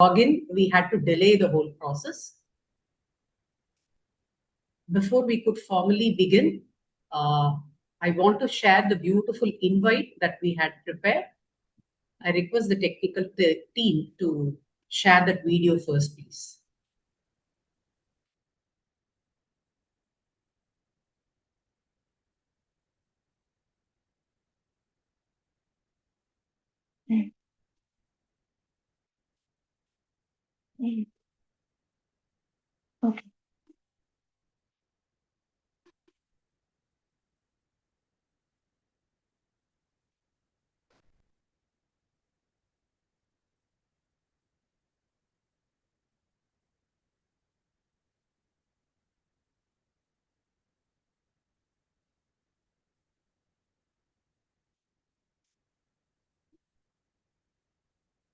login, we had to delay the whole process. Before we could formally begin, I want to share the beautiful invite that we had prepared. I request the technical team to share that video first, please. Okay.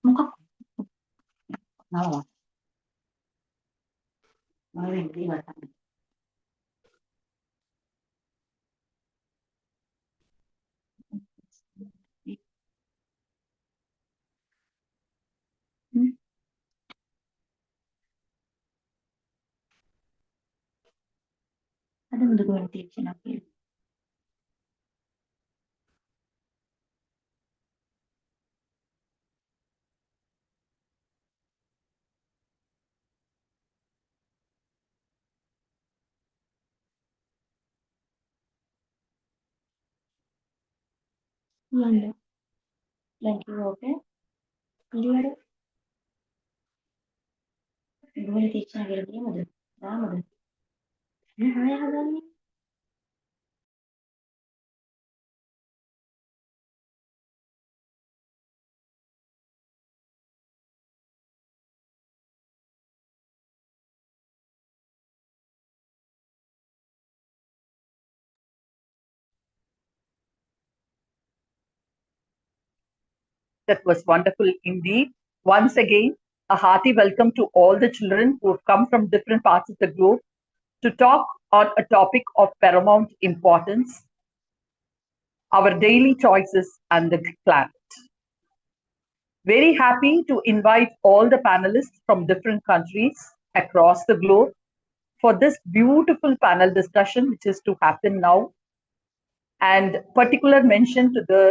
Muka. Nawa. Hindi ba? Ada ముందు గురించి ఇచ్చినప్పుడు London. Thank you, okay. Clear. గురించి ఇచ్చిన గెలిపి మధు రామదు hi హజాని That was wonderful indeed. Once again, a hearty welcome to all the children who have come from different parts of the globe to talk on a topic of paramount importance, our daily choices and the planet. Very happy to invite all the panelists from different countries across the globe for this beautiful panel discussion, which is to happen now. And particular mention to the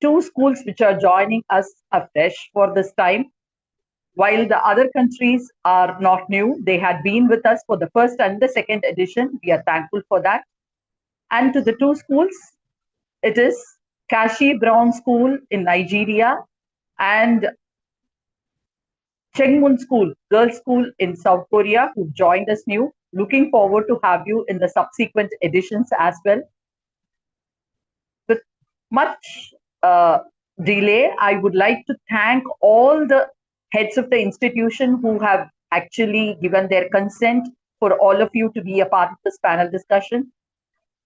two schools which are joining us afresh for this time. While the other countries are not new, they had been with us for the first and the second edition. We are thankful for that. And to the two schools, it is Kashi Brown School in Nigeria and Chengmun School, Girls School in South Korea, who joined us new. Looking forward to have you in the subsequent editions as well. With much delay, I would like to thank all the heads of the institution who have actually given their consent for all of you to be a part of this panel discussion,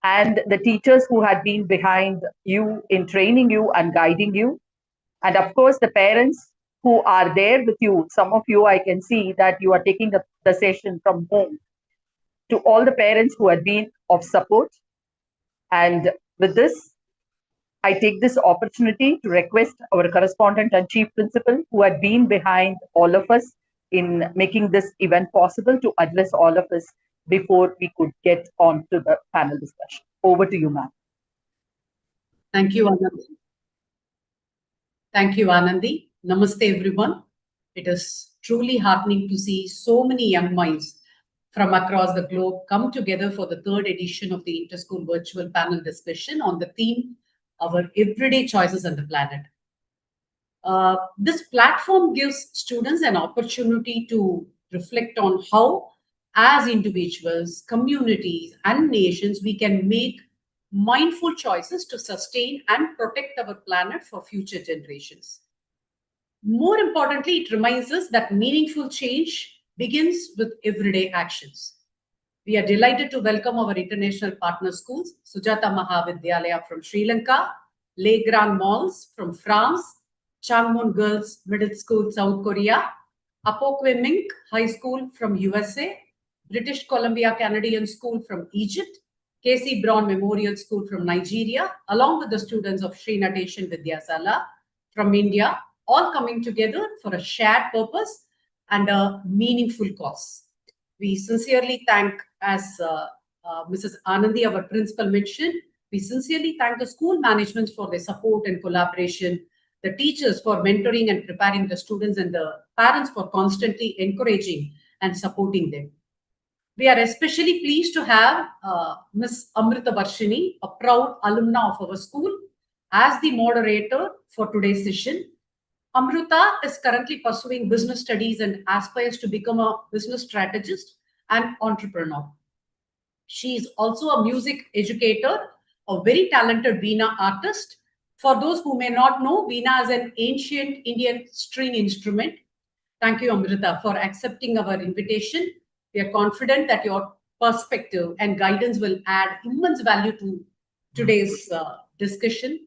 and the teachers who had been behind you in training you and guiding you, and of course the parents who are there with you. Some of you, I can see that you are taking the session from home. To all the parents who had been of support. And with this, I take this opportunity to request our correspondent and chief principal, who had been behind all of us in making this event possible, to address all of us before we could get on to the panel discussion. Over to you, ma'am. Thank you, Anandi. Thank you, Anandi. Namaste, everyone. It is truly heartening to see so many young minds from across the globe come together for the third edition of the Interschool Virtual Panel Discussion on the theme, Our Everyday Choices and the Planet. This platform gives students an opportunity to reflect on how, as individuals, communities, and nations, we can make mindful choices to sustain and protect our planet for future generations. More importantly, it reminds us that meaningful change begins with everyday actions. We are delighted to welcome our international partner schools, Sujata Mahavidyalaya from Sri Lanka, Les Grands Malls from France, Changwon Girls Middle School, South Korea, Apokwe Mink High School from USA, British Columbia Canadian School from Egypt, KC Brown Memorial School from Nigeria, along with the students of Shri Natesan Vidyasala from India, all coming together for a shared purpose and a meaningful cause. We sincerely thank, as Mrs. Anandi, our principal, mentioned, we sincerely thank the school management for their support and collaboration, the teachers for mentoring and preparing the students, and the parents for constantly encouraging and supporting them. We are especially pleased to have Ms. Amrita Varshini, a proud alumna of our school, as the moderator for today's session. Amrita is currently pursuing business studies and aspires to become a business strategist and entrepreneur. She is also a music educator, a very talented Veena artist. For those who may not know, Veena is an ancient Indian string instrument. Thank you, Amrita, for accepting our invitation. We are confident that your perspective and guidance will add immense value to today's discussion.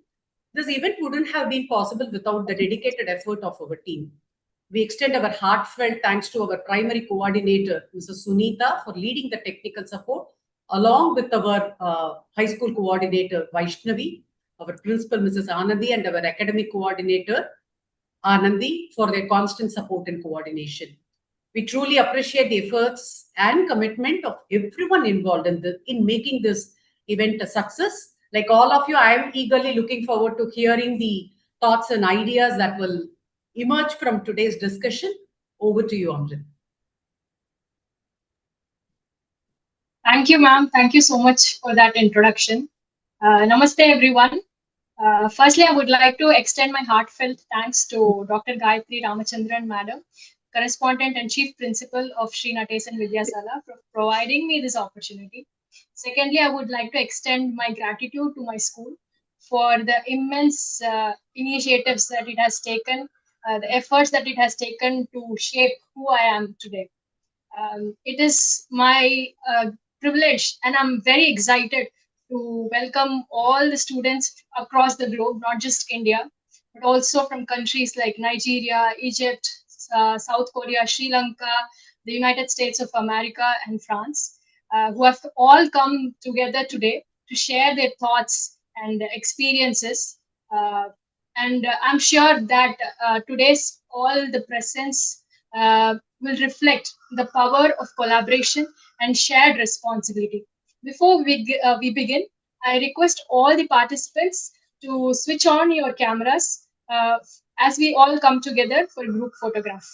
This event wouldn't have been possible without the dedicated effort of our team. We extend our heartfelt thanks to our primary coordinator, Mrs. Sunita, for leading the technical support, along with our high school coordinator, Vaishnavi, our principal, Mrs. Anandi, and our academic coordinator, Anandi, for their constant support and coordination. We truly appreciate the efforts and commitment of everyone involved in making this event a success. Like all of you, I am eagerly looking forward to hearing the thoughts and ideas that will emerge from today's discussion. Over to you, Amrit. Thank you, ma'am. Thank you so much for that introduction. Namaste, everyone. Firstly, I would like to extend my heartfelt thanks to Dr. Gayatri Ramachandran, Madam, Correspondent and Chief Principal of Shri Natesan Vidyasala, for providing me this opportunity. Secondly, I would like to extend my gratitude to my school for the immense initiatives that it has taken, the efforts that it has taken to shape who I am today. It is my privilege, and I'm very excited to welcome all the students across the globe, not just India, but also from countries like Nigeria, Egypt, South Korea, Sri Lanka, the United States of America, and France, who have all come together today to share their thoughts and experiences. And I'm sure that today's all the presence will reflect the power of collaboration and shared responsibility. Before we begin, I request all the participants to switch on your cameras as we all come together for a group photograph.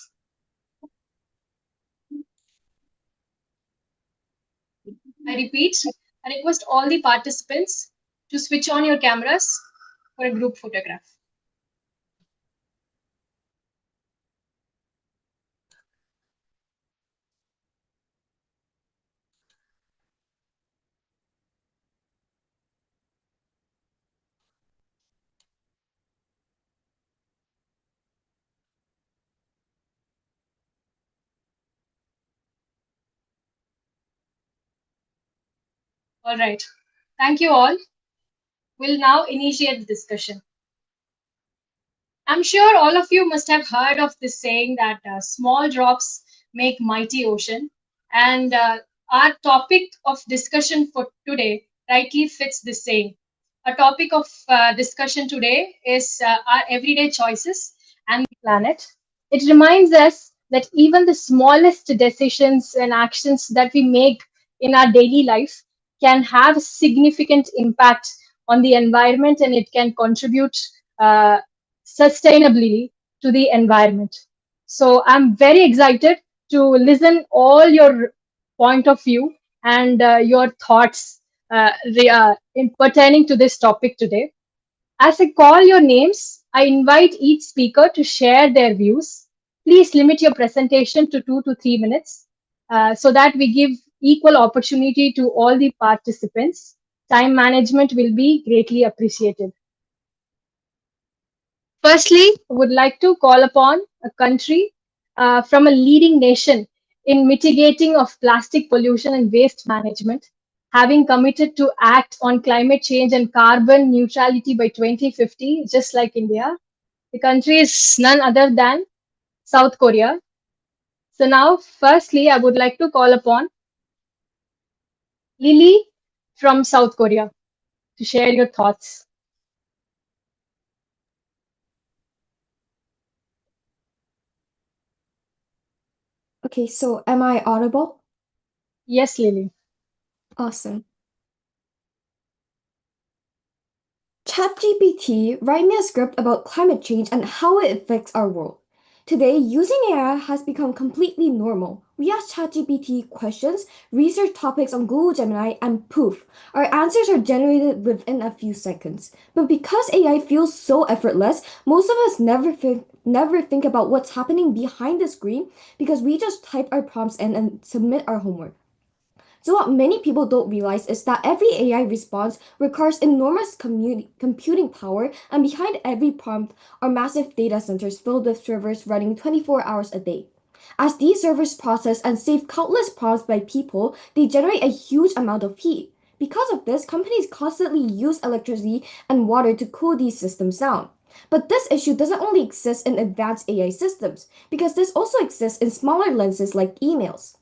I repeat, I request all the participants to switch on your cameras for a group photograph. All right. Thank you all. We'll now initiate the discussion. I'm sure all of you must have heard of this saying that small drops make mighty ocean. And our topic of discussion for today rightly fits this saying. Our topic of discussion today is our everyday choices and the planet. It reminds us that even the smallest decisions and actions that we make in our daily life can have a significant impact on the environment, and it can contribute sustainably to the environment. So I'm very excited to listen all your point of view and your thoughts in pertaining to this topic today. As I call your names, I invite each speaker to share their views. Please limit your presentation to 2 to 3 minutes so that we give equal opportunity to all the participants. Time management will be greatly appreciated. Firstly, I would like to call upon a country from a leading nation in mitigating of plastic pollution and waste management, having committed to act on climate change and carbon neutrality by 2050, just like India. The country is none other than South Korea. So now, firstly, I would like to call upon Lily from South Korea to share your thoughts. Okay, so am I audible? Yes, Lily. Awesome. ChatGPT write me a script about climate change and how it affects our world. Today, using AI has become completely normal. We ask ChatGPT questions, research topics on Google Gemini, and poof, our answers are generated within a few seconds. But because AI feels so effortless, most of us never think about what's happening behind the screen because we just type our prompts in and submit our homework. So what many people don't realize is that every AI response requires enormous computing power, and behind every prompt are massive data centers filled with servers running 24 hours a day. As these servers process and save countless prompts by people, they generate a huge amount of heat. Because of this, companies constantly use electricity and water to cool these systems down. But this issue doesn't only exist in advanced AI systems, because this also exists in smaller lenses like emails.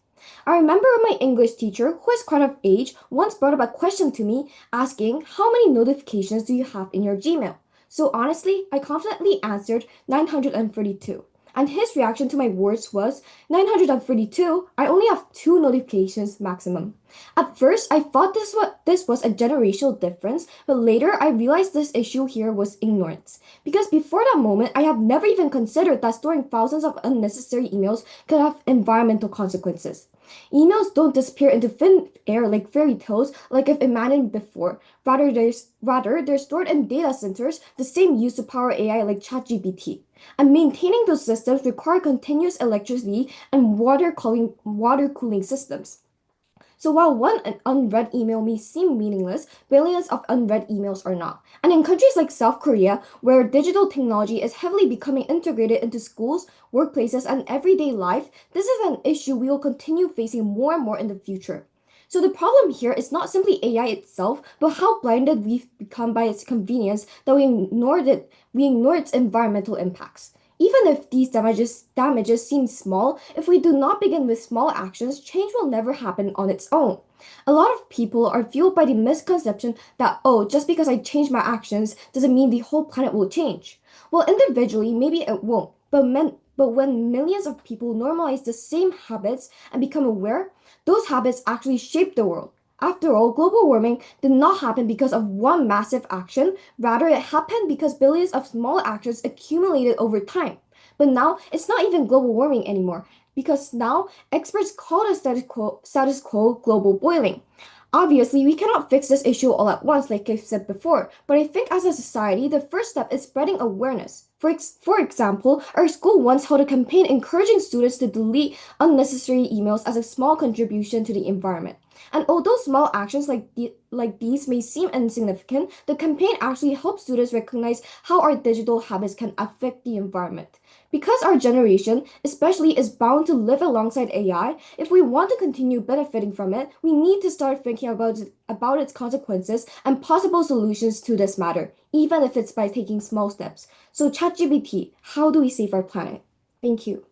I remember my English teacher, who is quite of age, once brought up a question to me asking, how many notifications do you have in your Gmail? So honestly, I confidently answered 932. And his reaction to my words was, 932? I only have 2 notifications maximum. At first, I thought this was a generational difference, but later I realized this issue here was ignorance. Because before that moment, I have never even considered that storing thousands of unnecessary emails could have environmental consequences. Emails don't disappear into thin air like fairy tales like I've imagined before. Rather, they're stored in data centers, the same used to power AI like ChatGPT. And maintaining those systems require continuous electricity and water cooling systems. So while one unread email may seem meaningless, billions of unread emails are not. And in countries like South Korea, where digital technology is heavily becoming integrated into schools, workplaces, and everyday life, this is an issue we will continue facing more and more in the future. So the problem here is not simply AI itself, but how blinded we've become by its convenience that we ignore its environmental impacts. Even if these damages seem small, if we do not begin with small actions, change will never happen on its own. A lot of people are fueled by the misconception that, oh, just because I change my actions doesn't mean the whole planet will change. Well, individually, maybe it won't, but when millions of people normalize the same habits and become aware, those habits actually shape the world. After all, global warming did not happen because of one massive action, rather, it happened because billions of small actions accumulated over time. But now, it's not even global warming anymore, because now experts call the status quo global boiling. Obviously, we cannot fix this issue all at once, like I've said before, but I think as a society, the first step is spreading awareness. For example, our school once held a campaign encouraging students to delete unnecessary emails as a small contribution to the environment. And although small actions like these may seem insignificant, the campaign actually helps students recognize how our digital habits can affect the environment. Because our generation, especially, is bound to live alongside AI, if we want to continue benefiting from it, we need to start thinking about its consequences and possible solutions to this matter, even if it's by taking small steps. So, ChatGPT, how do we save our planet? Thank you.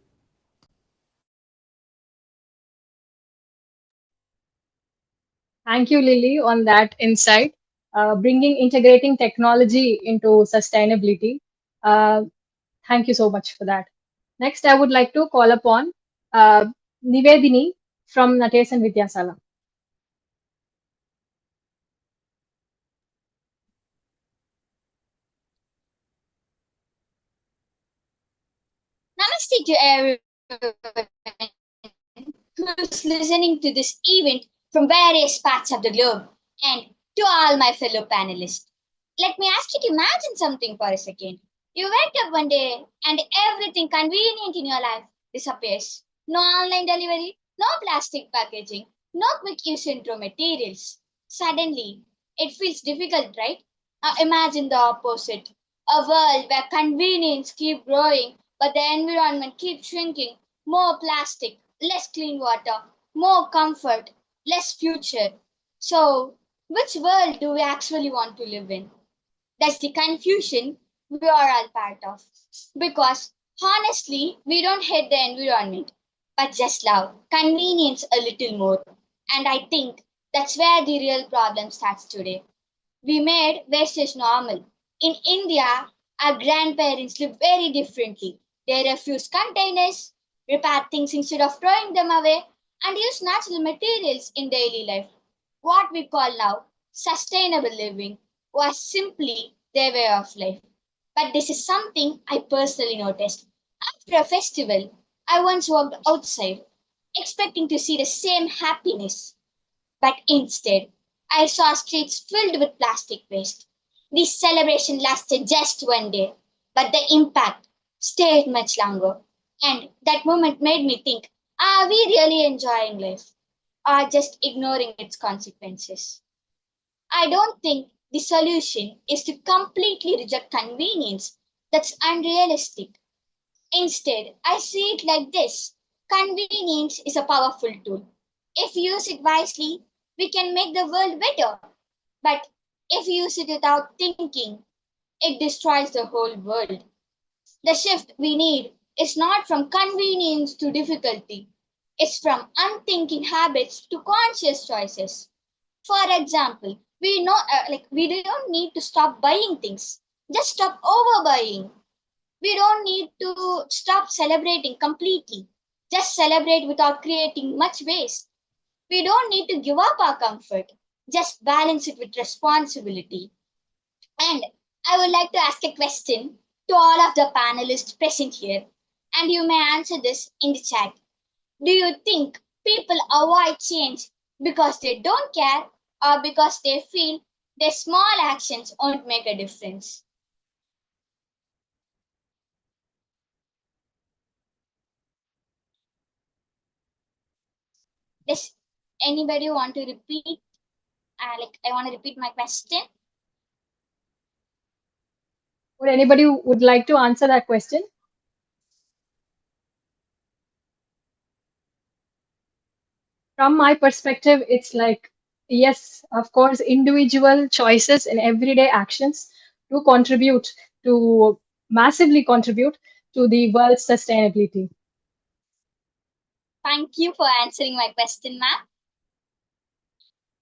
Thank you, Lily, on that insight. Integrating technology into sustainability. Uh, Thank you so much for that. Next, I would like to call upon uh, Nivedhini from Natesan Vidyasala. Namaste to everyone who's listening to this event from various parts of the globe, and to all my fellow panelists. Let me ask you to imagine something for a second. You wake up one day and everything convenient in your life disappears. No online delivery, no plastic packaging, no quick use intro materials. Suddenly, it feels difficult, right? Now imagine the opposite. A world where convenience keep growing, but the environment keeps shrinking. More plastic, less clean water, more comfort, less future. So, which world do we actually want to live in? That's the confusion we are all part of. Because honestly, we don't hate the environment, but just love convenience a little more. And I think that's where the real problem starts today. We made wastage normal. In India, our grandparents live very differently. They refuse containers, repair things instead of throwing them away, and use natural materials in daily life. What we call now sustainable living was simply their way of life. But this is something I personally noticed. After a festival, I once walked outside expecting to see the same happiness, but instead, I saw streets filled with plastic waste. This celebration lasted just one day, but the impact stayed much longer. And that moment made me think, are we really enjoying life or just ignoring its consequences? I don't think the solution is to completely reject convenience. That's unrealistic. Instead, I see it like this: convenience is a powerful tool. If we use it wisely, we can make the world better. But if we use it without thinking, it destroys the whole world. The shift we need is not from convenience to difficulty, it's from unthinking habits to conscious choices. For example, we don't need to stop buying things, just stop overbuying. We don't need to stop celebrating completely. Just celebrate without creating much waste. We don't need to give up our comfort. Just balance it with responsibility. And I would like to ask a question to all of the panelists present here. And you may answer this in the chat. Do you think people avoid change because they don't care or because they feel their small actions won't make a difference? Does anybody want to repeat? I want to repeat my question. Would anybody would like to answer that question? From my perspective, it's like, yes, of course, individual choices and everyday actions to contribute to massively contribute to the world's sustainability. Thank you for answering my question, ma'am.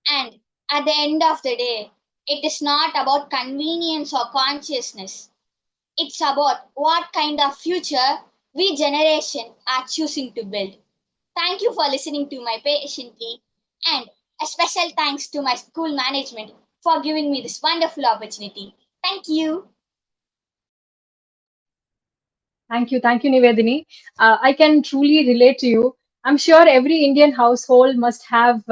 And at the end of the day, it is not about convenience or consciousness. It's about what kind of future we generation are choosing to build. Thank you for listening to my patiently, and a special thanks to my school management for giving me this wonderful opportunity. Thank you. Thank you, Nivedhini. I can truly relate to you. I'm sure every Indian household must have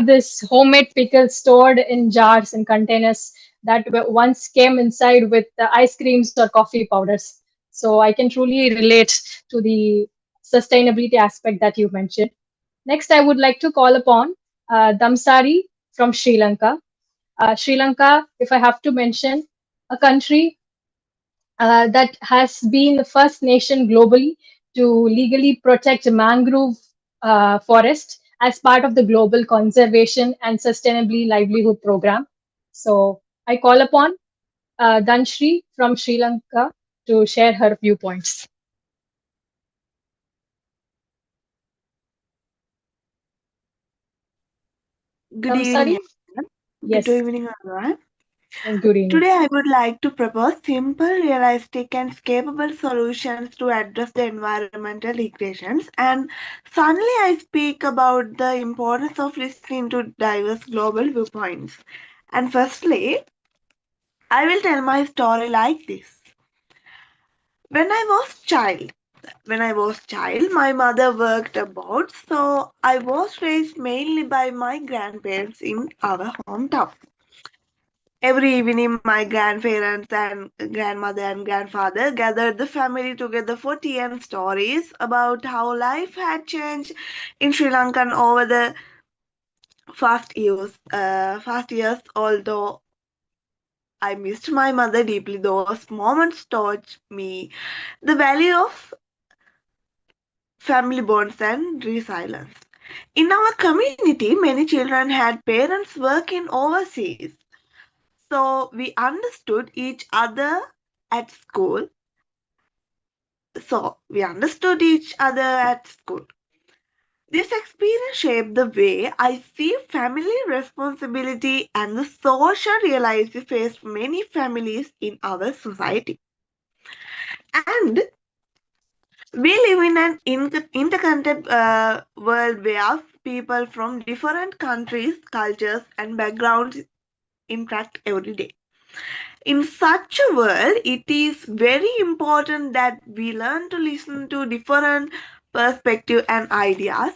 this homemade pickle stored in jars and containers that once came inside with ice creams or coffee powders. So I can truly relate to the sustainability aspect that you mentioned. Next, I would like to call upon Damsari from Sri Lanka. Sri Lanka, if I have to mention, a country that has been the first nation globally to legally protect mangrove forest as part of the global conservation and sustainability livelihood program. So I call upon Danshri from Sri Lanka to share her viewpoints. Good Damsari? evening, everyone. Yes. Good evening, everyone. And good evening. Today, I would like to propose simple, realistic, and scalable solutions to address the environmental equations. And finally, I speak about the importance of listening to diverse global viewpoints. And firstly, I will tell my story like this. When I was child, my mother worked abroad, so I was raised mainly by my grandparents in our hometown. Every evening, my grandparents and grandmother and grandfather gathered the family together for tea and stories about how life had changed in Sri Lanka over the fast years. Although I missed my mother deeply, those moments taught me the value of family bonds and resilience. In our community, many children had parents working overseas. So we understood each other at school. This experience shaped the way I see family responsibility and the social reality faced many families in our society. And We live in an interconnected world where people from different countries, cultures, and backgrounds interact every day. In such a world, it is very important that we learn to listen to different perspectives and ideas.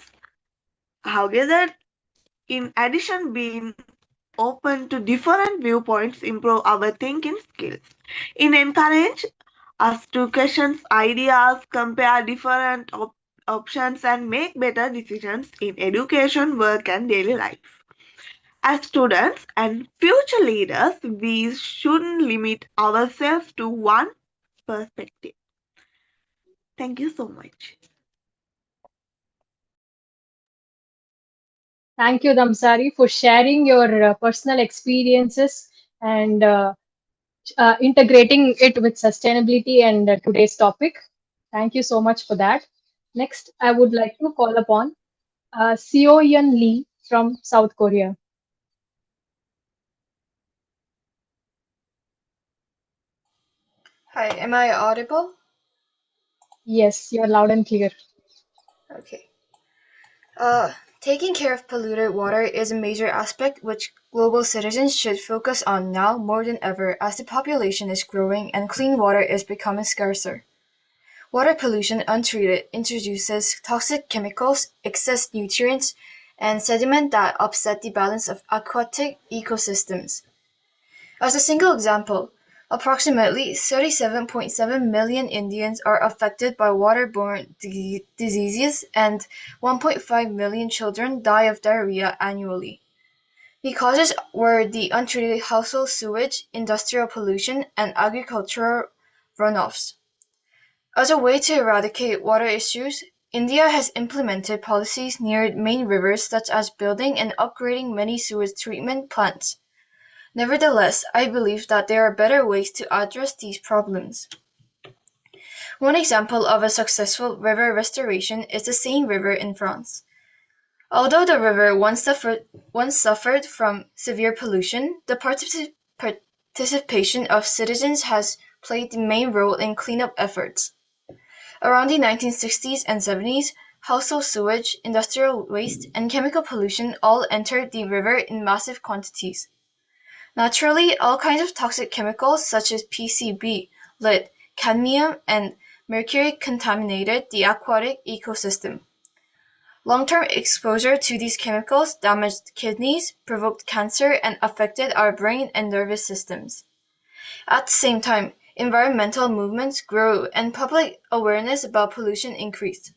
However, in addition, being open to different viewpoints improve our thinking skills. It encourage us to question ideas, compare different options, and make better decisions in education, work, and daily life. As students and future leaders, we shouldn't limit ourselves to one perspective. Thank you so much. Thank you, Damsari, for sharing your personal experiences and integrating it with sustainability and today's topic. Thank you so much for that. Next, I would like to call upon Sio Yan Lee from South Korea. Hi, am I audible? Yes, you're loud and clear. Okay. Taking care of polluted water is a major aspect which global citizens should focus on now more than ever as the population is growing and clean water is becoming scarcer. Water pollution untreated introduces toxic chemicals, excess nutrients, and sediment that upset the balance of aquatic ecosystems. As a single example, approximately 37.7 million Indians are affected by waterborne diseases and 1.5 million children die of diarrhea annually. The causes were the untreated household sewage, industrial pollution, and agricultural runoffs. As a way to eradicate water issues, India has implemented policies near main rivers such as building and upgrading many sewage treatment plants. Nevertheless, I believe that there are better ways to address these problems. One example of a successful river restoration is the Seine River in France. Although the river once suffered from severe pollution, the participation of citizens has played the main role in cleanup efforts. Around the 1960s and 70s, household sewage, industrial waste, and chemical pollution all entered the river in massive quantities. Naturally, all kinds of toxic chemicals such as PCB, lead, cadmium, and mercury contaminated the aquatic ecosystem. Long-term exposure to these chemicals damaged kidneys, provoked cancer, and affected our brain and nervous systems. At the same time, environmental movements grew and public awareness about pollution increased.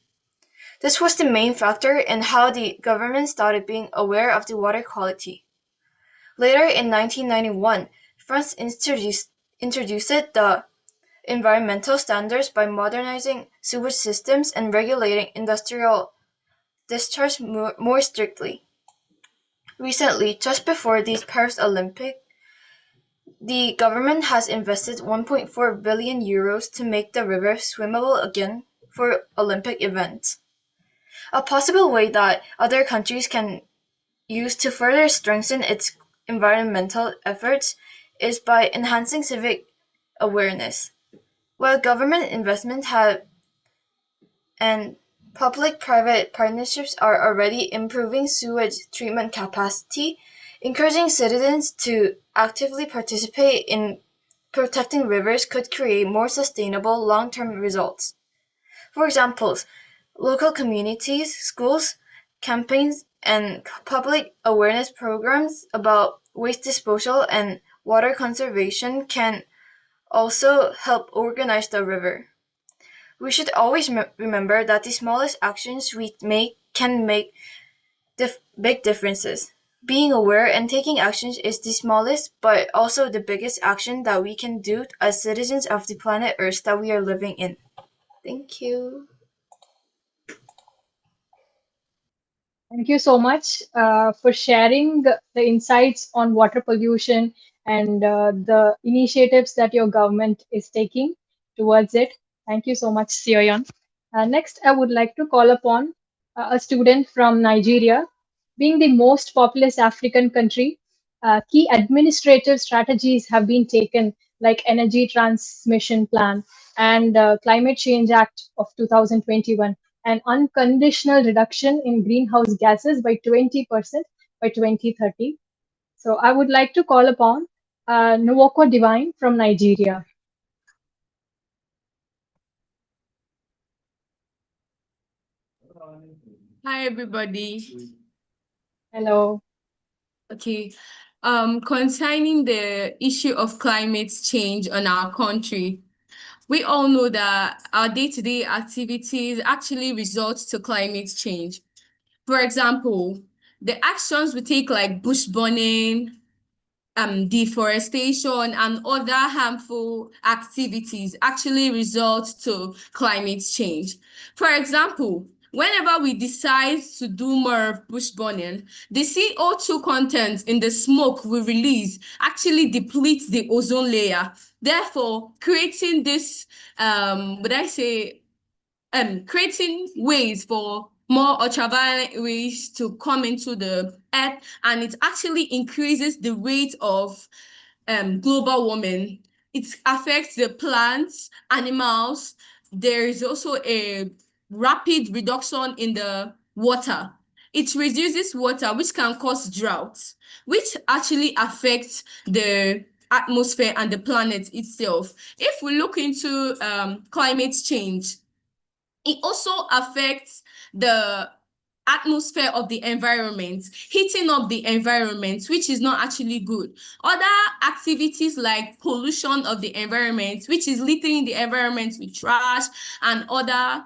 This was the main factor in how the government started being aware of the water quality. Later in 1991, France introduced the environmental standards by modernizing sewage systems and regulating industrial discharge more strictly. Recently, just before the Paris Olympics, the government has invested 1.4 billion euros to make the river swimmable again for Olympic events. A possible way that other countries can use to further strengthen its environmental efforts is by enhancing civic awareness. While government investment and public-private partnerships are already improving sewage treatment capacity, encouraging citizens to actively participate in protecting rivers could create more sustainable long-term results. For example, local communities, schools, campaigns, and public awareness programs about waste disposal and water conservation can also help organize the river. We should always remember that the smallest actions we make can make big differences. Being aware and taking actions is the smallest but also the biggest action that we can do as citizens of the planet Earth that we are living in. Thank you. Thank you so much for sharing the insights on water pollution and the initiatives that your government is taking towards it. Thank you so much, Sioyan. Next, I would like to call upon a student from Nigeria. Being the most populous African country, key administrative strategies have been taken, like Energy Transmission Plan and Climate Change Act of 2021, and unconditional reduction in greenhouse gases by 20% by 2030. So I would like to call upon Nwoko Divine from Nigeria. Hi, everybody. Hello. Okay. Concerning the issue of climate change on our country, we all know that our day-to-day activities actually result to climate change. For example, the actions we take like bush burning, deforestation, and other harmful activities actually result to climate change. For example, whenever we decide to do more of bush burning, the CO2 content in the smoke we release actually depletes the ozone layer, therefore creating this, creating ways for more ultraviolet rays to come into the earth, and it actually increases the rate of global warming. It affects the plants, animals. There is also a rapid reduction in the water. It reduces water, which can cause droughts, which actually affects the atmosphere and the planet itself. If we look into climate change, it also affects the atmosphere of the environment, heating up the environment, which is not actually good. Other activities like pollution of the environment, which is littering the environment with trash and other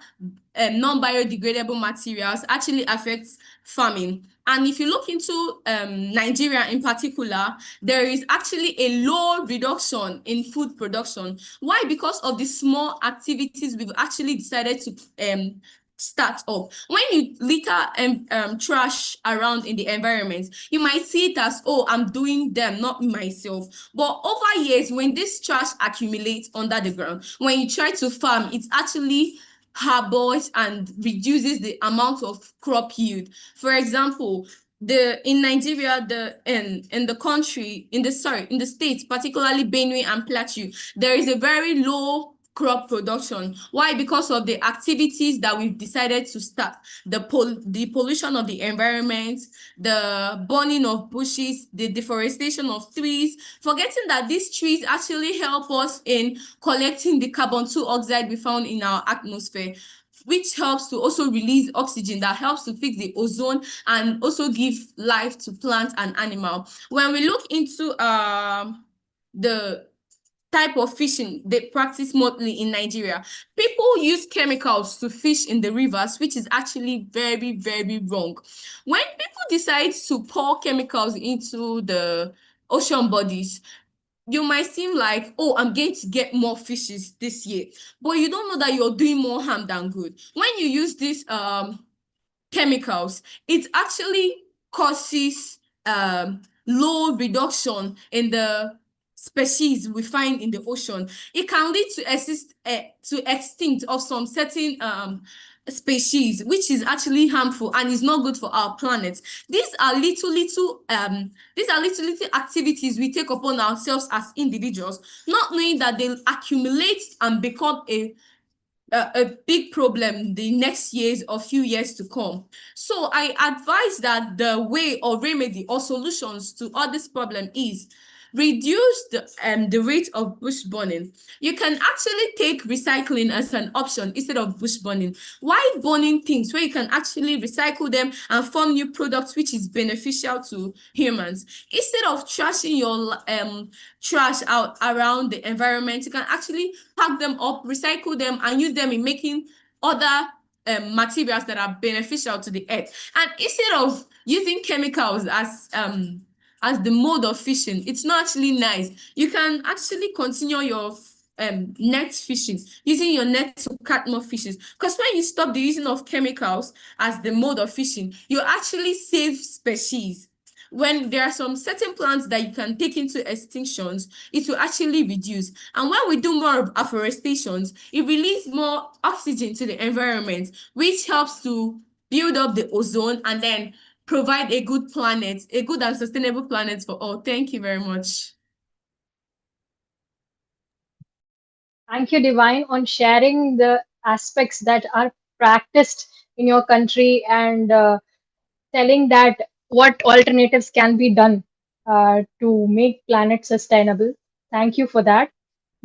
non-biodegradable materials, actually affects farming. And if you look into Nigeria in particular, there is actually a low reduction in food production. Why? Because of the small activities we've actually decided to start up. When you litter trash around in the environment, you might see it as, oh, I'm doing them, not myself. But over years, when this trash accumulates under the ground, when you try to farm, it actually harbors and reduces the amount of crop yield. For example, in Nigeria, in the country, in the states, particularly Benue and Plateau, there is a very low crop production. Why? Because of the activities that we've decided to start. The pollution of the environment, the burning of bushes, the deforestation of trees, forgetting that these trees actually help us in collecting the carbon dioxide we found in our atmosphere, which helps to also release oxygen that helps to fix the ozone and also give life to plant and animal. When we look into the type of fishing they practice mostly in Nigeria, people use chemicals to fish in the rivers, which is actually very, very wrong. When people decide to pour chemicals into the ocean bodies, you might seem like, oh, I'm going to get more fishes this year, but you don't know that you're doing more harm than good. When you use these chemicals, it actually causes low reduction in the species we find in the ocean. It can lead to extinct of some certain species, which is actually harmful and is not good for our planet. These are little activities we take upon ourselves as individuals, not knowing that they'll accumulate and become a big problem the next years or few years to come. So I advise that the way or remedy or solutions to all this problem is reduce the rate of bush burning. You can actually take recycling as an option instead of bush burning. Why burning things where you can actually recycle them and form new products which is beneficial to humans? Instead of trashing your trash out around the environment, you can actually pack them up, recycle them, and use them in making other materials that are beneficial to the earth. And instead of using chemicals as the mode of fishing, it's not actually nice. You can actually continue your net fishing, using your net to catch more fishes. Because when you stop the using of chemicals as the mode of fishing, you actually save species. When there are some certain plants that you can take into extinctions, it will actually reduce. And when we do more of afforestations, it releases more oxygen to the environment, which helps to build up the ozone and then provide a good planet, a good and sustainable planet for all. Thank you very much. Thank you, Divine, on sharing the aspects that are practiced in your country and telling that what alternatives can be done to make planet sustainable. Thank you for that.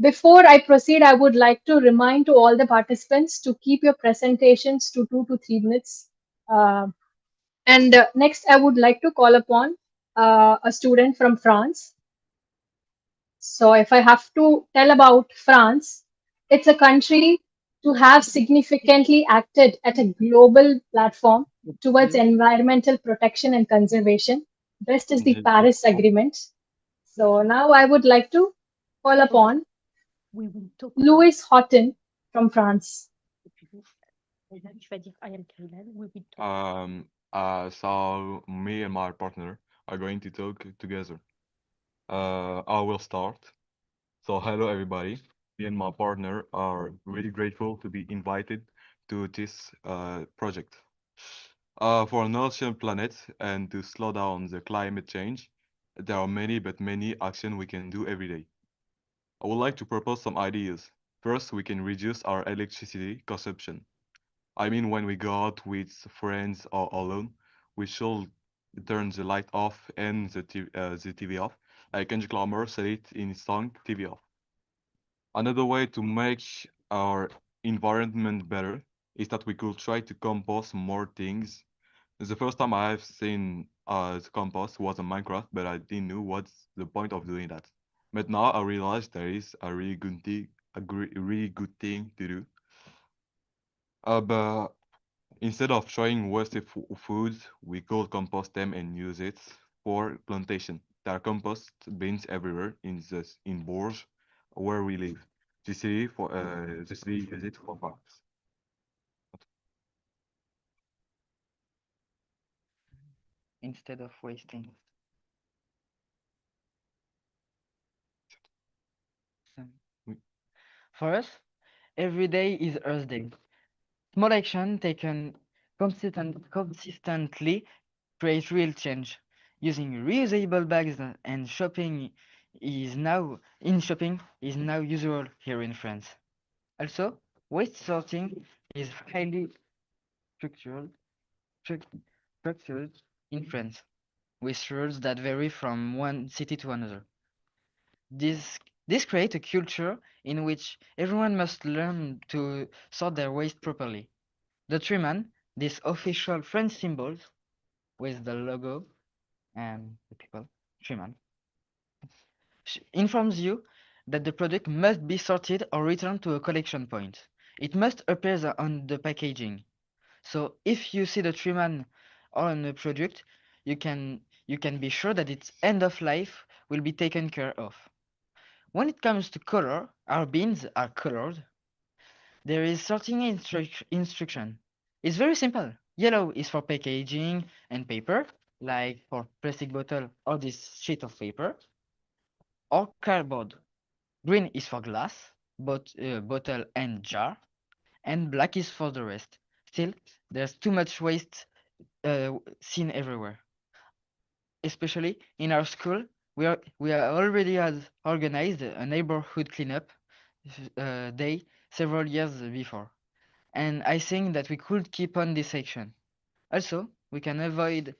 Before I proceed, I would like to remind to all the participants to keep your presentations to 2 to 3 minutes. And next, I would like to call upon a student from France. So, if I have to tell about France, it's a country to have significantly acted at a global platform towards environmental protection and conservation. Best is the Paris Agreement. So, now I would like to call upon Louis Houghton from France. So me and my partner are going to talk together. I will start. So hello everybody. Me and my partner are really grateful to be invited to this project. For an ocean planet and to slow down the climate change, there are many actions we can do every day. I would like to propose some ideas. First, we can reduce our electricity consumption. I mean, when we go out with friends or alone, we should turn the light off and the TV off. Like Kendrick Lamar said it in his song TV off. Another way to make our environment better is that we could try to compost more things. The first time I have seen the compost was in Minecraft, but I didn't know what's the point of doing that. But now I realize there is a really good thing, really good thing to do. But instead of throwing wasted foods, we could compost them and use it for plantation. There are compost bins everywhere in Bourges, where we live. The city use it for farms. Instead of wasting. Oui. For us, every day is Earth Day. Small action taken consistently create real change. Using reusable bags and shopping is now usual here in France. Also, waste sorting is highly structured, structured in France, with rules that vary from one city to another. This creates a culture in which everyone must learn to sort their waste properly. The treeman, this official French symbol with the logo and the people, treeman, informs you that the product must be sorted or returned to a collection point. It must appear on the packaging. So if you see the treeman on a product, you can be sure that its end of life will be taken care of. When it comes to color, our bins are colored. There is sorting instruction. It's very simple. Yellow is for packaging and paper, like for plastic bottle or this sheet of paper, or cardboard. Green is for glass, bottle and jar, and black is for the rest. Still, there's too much waste seen everywhere. Especially in our school, we are already had organized a neighborhood cleanup day several years before, and I think that we could keep on this action. Also, we can avoid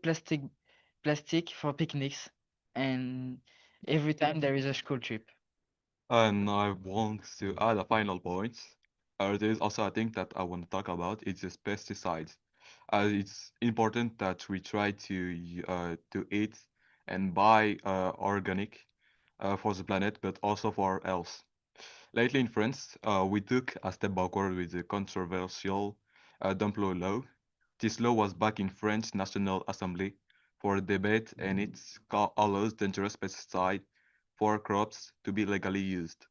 plastic for picnics and every time there is a school trip. And I want to add a final point. There is also a thing that I want to talk about. It's the pesticides. It's important that we try to eat and buy organic for the planet, but also for our health. Lately in France, we took a step backward with the controversial Dumplot law. This law was back in French National Assembly for debate, and it allows dangerous pesticides for crops to be legally used.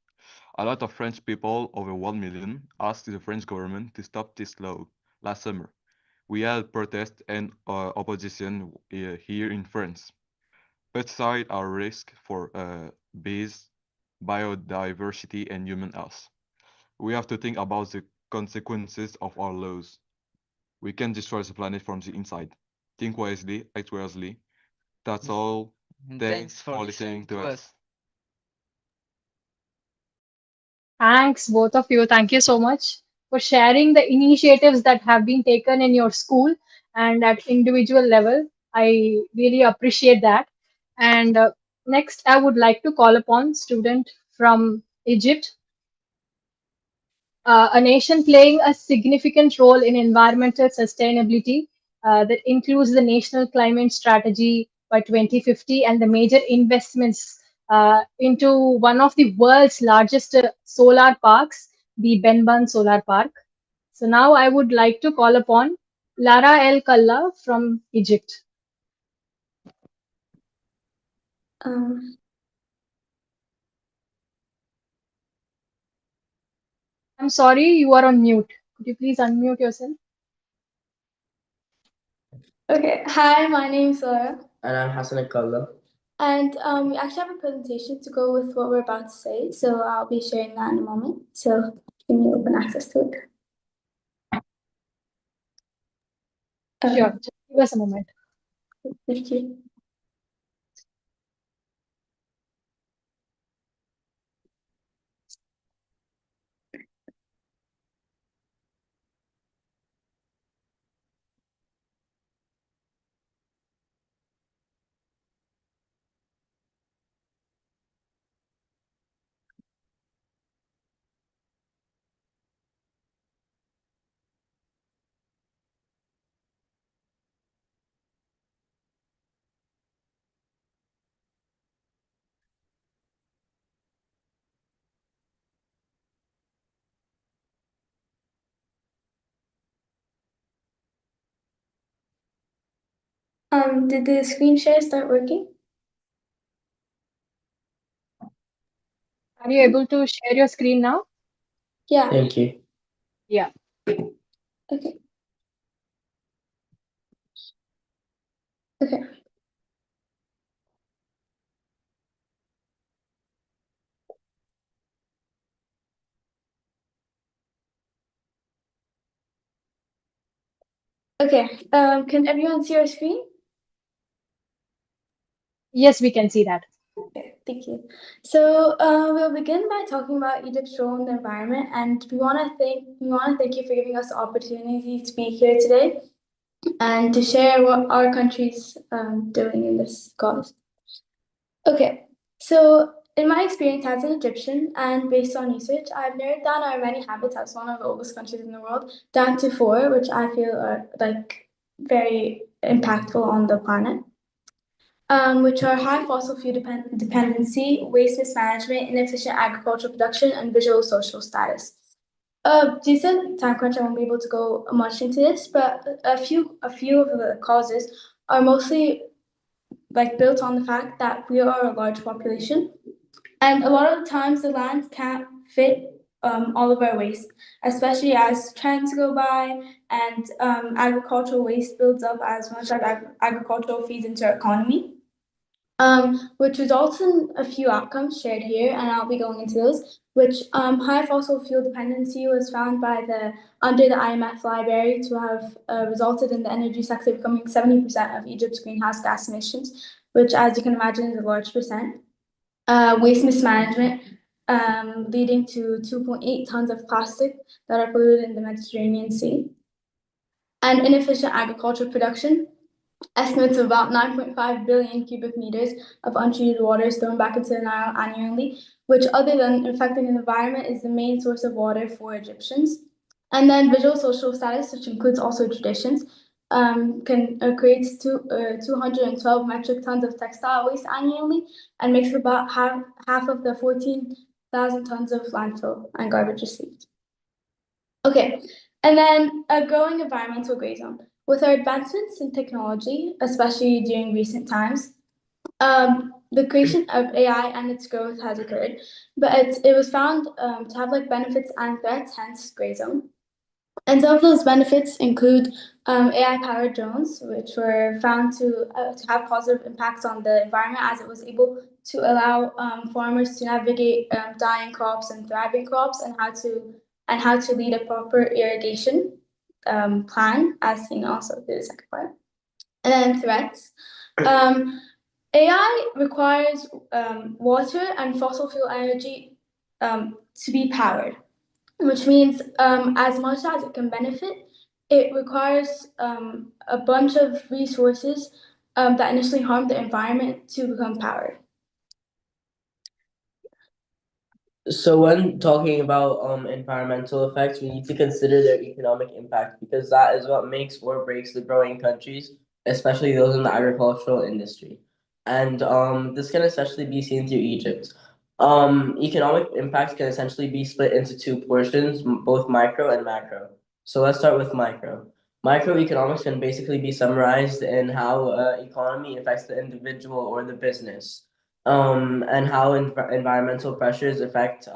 A lot of French people, over 1 million, asked the French government to stop this law last summer. We had protests and opposition here in France. Pesticides are a risk for bees, biodiversity, and human health. We have to think about the consequences of our laws. We can destroy the planet from the inside. Think wisely, act wisely. That's all. And Thanks for listening to us. Thanks, both of you. Thank you so much for sharing the initiatives that have been taken in your school and at individual level. I really appreciate that. And next, I would like to call upon student from Egypt, a nation playing a significant role in environmental sustainability that includes the National Climate Strategy by 2050 and the major investments into one of the world's largest solar parks, the Benban Solar Park. So now I would like to call upon Lara El Kalla from Egypt. Um, I'm sorry, you are on mute. Could you please unmute yourself? okay, hi, my name's Lara. And I'm Hassan. And we actually have a presentation to go with what we're about to say, so I'll be sharing that in a moment. So give me open access to it. Sure, just give us a moment. Thank you. Did the screen share start working? Are you able to share your screen now? Yeah. Thank you. Yeah. Okay. Okay. Okay. Can everyone see our screen? Yes, we can see that. Okay, thank you. So we'll begin by talking about Egypt's role in the environment, and we want to thank you for giving us the opportunity to be here today and to share what our country's doing in this cause. Okay, so in my experience as an Egyptian and based on research, I've narrowed down our many habitats, one of the oldest countries in the world, down to 4, which I feel are like very impactful on the planet. Which are high fossil fuel dependency, waste mismanagement, inefficient agricultural production, and visual social status. Due to time crunch, I won't be able to go much into this, but a few of the causes are mostly like built on the fact that we are a large population, and a lot of the times the land can't fit all of our waste, especially as trends go by and agricultural waste builds up as much as agricultural feeds into our economy. Which results in a few outcomes shared here, and I'll be going into those. Which high fossil fuel dependency was found under the IMF library to have resulted in the energy sector becoming 70% of Egypt's greenhouse gas emissions, which, as you can imagine, is a large percent. Waste mismanagement, leading to 2.8 tons of plastic that are polluted in the Mediterranean Sea, and inefficient agricultural production. Estimates of about 9.5 billion cubic meters of untreated water is thrown back into the Nile annually, which, other than affecting the environment, is the main source of water for Egyptians. And then visual social status, which includes also traditions, creates 212 metric tons of textile waste annually and makes about half of the 14,000 tons of landfill and garbage received. Okay, and then a growing environmental gray zone. With our advancements in technology, especially during recent times, the creation of AI and its growth has occurred, but it was found to have like benefits and threats, hence gray zone. And some of those benefits include AI-powered drones, which were found to have positive impacts on the environment, as it was able to allow farmers to navigate dying crops and thriving crops, and how to lead a proper irrigation plan, as seen also through the second part. And then threats. AI requires water and fossil fuel energy to be powered, which means as much as it can benefit, it requires a bunch of resources that initially harm the environment to become powered. So when talking about environmental effects, we need to consider their economic impact because that is what makes or breaks the growing countries, especially those in the agricultural industry. And this can especially be seen through Egypt. Economic impacts can essentially be split into two portions, both micro and macro. So let's start with micro. Microeconomics can basically be summarized in how economy affects the individual or the business, and how environmental pressures affect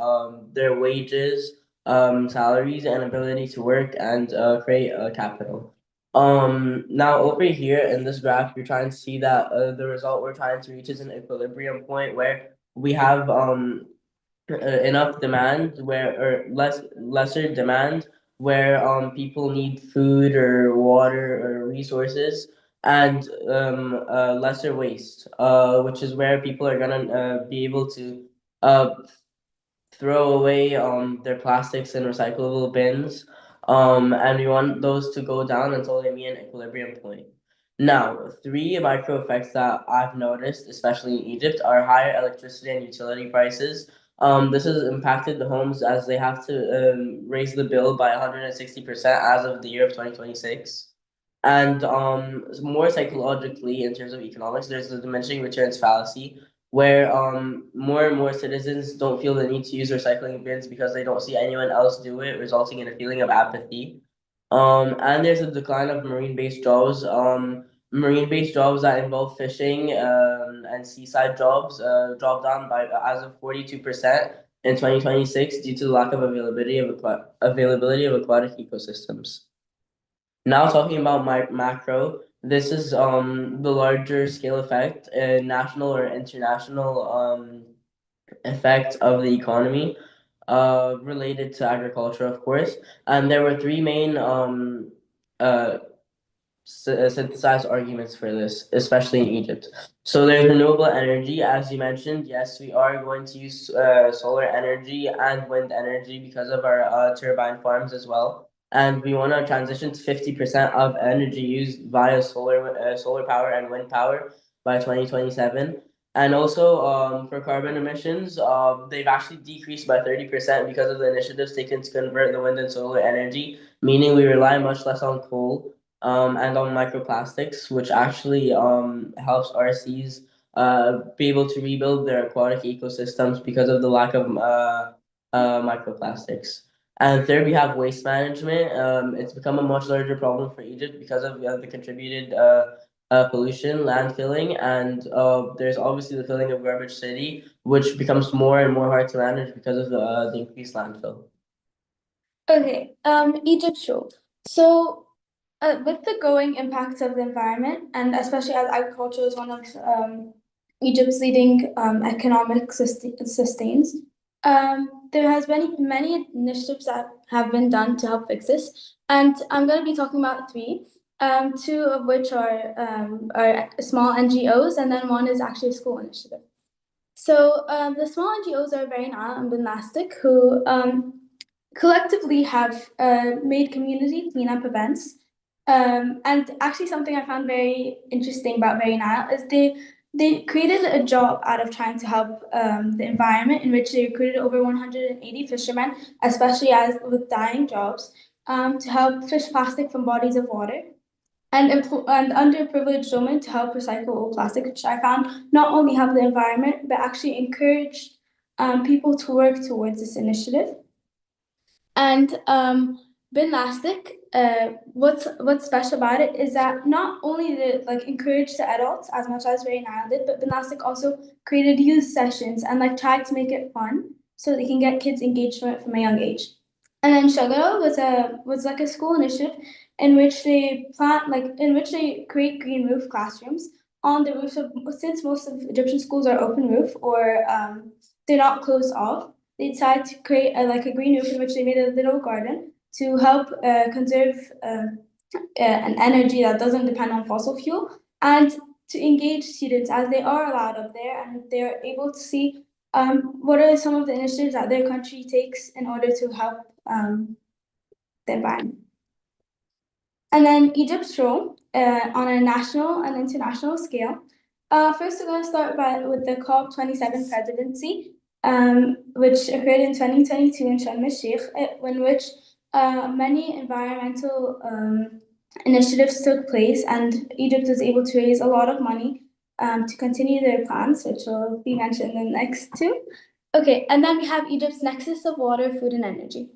their wages, salaries, and ability to work and create capital. Now over here in this graph, you're trying to see that the result we're trying to reach is an equilibrium point where we have enough demand or lesser demand where people need food or water or resources, and lesser waste, which is where people are gonna be able to uh, throw away their plastics in recyclable bins, and we want those to go down until they meet an equilibrium point. Now, three micro effects that I've noticed, especially in Egypt, are higher electricity and utility prices. This has impacted the homes as they have to raise the bill by 160% as of the year of 2026. And more psychologically, in terms of economics, there's the diminishing returns fallacy, where more and more citizens don't feel the need to use recycling bins because they don't see anyone else do it, resulting in a feeling of apathy. And there's a decline of marine-based jobs. Marine-based jobs that involve fishing and seaside jobs dropped down by as of 42% in 2026 due to the lack of availability of aquatic ecosystems. Now talking about macro, this is the larger scale effect, national or international effect of the economy, related to agriculture, of course. And there were three main uh, synthesized arguments for this, especially in Egypt. So there's renewable energy, as you mentioned. Yes, we are going to use solar energy and wind energy because of our turbine farms as well. And we want to transition to 50% of energy used via solar power and wind power by 2027. And also for carbon emissions, they've actually decreased by 30% because of the initiatives taken to convert the wind and solar energy, meaning we rely much less on coal and on microplastics, which actually helps RCs be able to rebuild their aquatic ecosystems because of the lack of microplastics. And third, we have waste management. It's become a much larger problem for Egypt because of the contributed pollution, landfilling, and there's obviously the filling of garbage city, which becomes more and more hard to manage because of the increased landfill. Okay, Egypt's role. So, with the growing impacts of the environment, and especially as agriculture is one of Egypt's leading economic sustains, there has been many initiatives that have been done to help fix this, and I'm going to be talking about three. Two of which are small NGOs, and then one is actually a school initiative. So the small NGOs are Very Nile and Binlastic, who collectively have made community cleanup events. And actually something I found very interesting about Very Nile is they created a job out of trying to help the environment, in which they recruited over 180 fishermen, especially as with dying jobs, to help fish plastic from bodies of water. And underprivileged women to help recycle old plastic, which I found not only help the environment, but actually encourage people to work towards this initiative. And Binlastic, what's special about it is that not only did it encourage the adults as much as Very Nile did, but Binlastic also created youth sessions and tried to make it fun so they can get kids engaged from a young age. And then Shagaro was a school initiative in which they create green roof classrooms on the roofs of, since most of Egyptian schools are open roof or they're not closed off. They decided to create a green roof in which they made a little garden to help conserve an energy that doesn't depend on fossil fuel, and to engage students as they are allowed up there and they're able to see what are some of the initiatives that their country takes in order to help the environment. And then Egypt's role on a national and international scale. First, we're going to start with the COP27 presidency, which occurred in 2022 in Sharm el-Sheikh, in which many environmental initiatives took place, and Egypt was able to raise a lot of money to continue their plans, which will be mentioned in the next two. Okay, and then we have Egypt's nexus of water, food, and energy.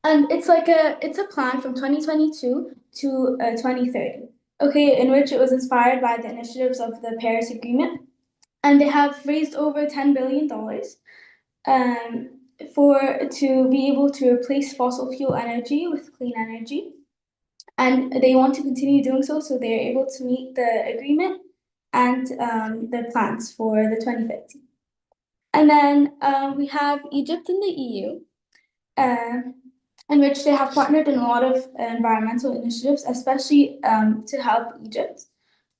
And it's a plan from 2022 to 2030. Okay, in which it was inspired by the initiatives of the Paris Agreement, and they have raised over $10 billion to be able to replace fossil fuel energy with clean energy, and they want to continue doing so they're able to meet the agreement and the plans for the 2050. And then we have Egypt and the EU. In which they have partnered in a lot of environmental initiatives, especially to help Egypt.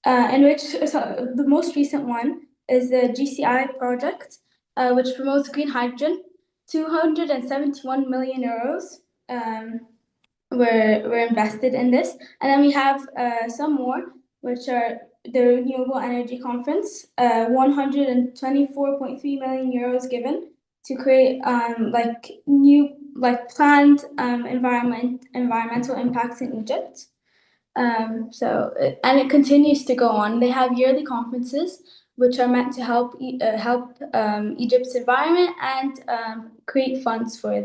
In which the most recent one is the GCI project, which promotes green hydrogen. 271 million euros were invested in this. And then we have some more, which are the Renewable Energy Conference, 124.3 million euros given to create planned environmental impacts in Egypt. And it continues to go on. They have yearly conferences which are meant to help Egypt's environment and create funds for a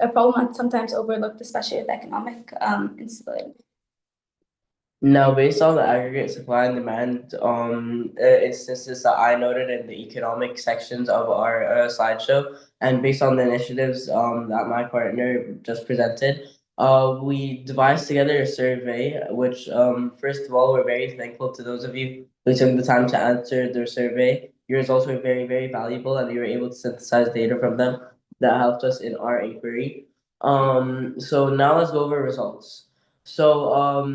problem that's sometimes overlooked, especially with economic instability. Now, based on the aggregate supply and demand instances that I noted in the economic sections of our slideshow, and based on the initiatives that my partner just presented, we devised together a survey, which, first of all, we're very thankful to those of you who took the time to answer their survey. Your results were very, very valuable, and we were able to synthesize data from them that helped us in our inquiry. So now let's go over results. So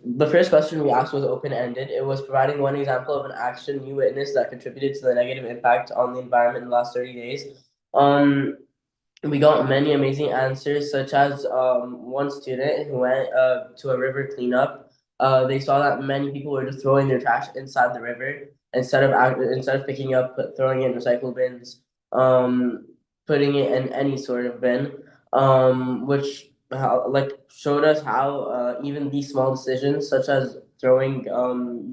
the first question we asked was open-ended. It was providing one example of an action you witnessed that contributed to the negative impact on the environment in the last 30 days. We got many amazing answers, such as one student who went to a river cleanup. They saw that many people were just throwing their trash inside the river instead of picking up, throwing it in recycle bins, putting it in any sort of bin, which showed us how even these small decisions, such as throwing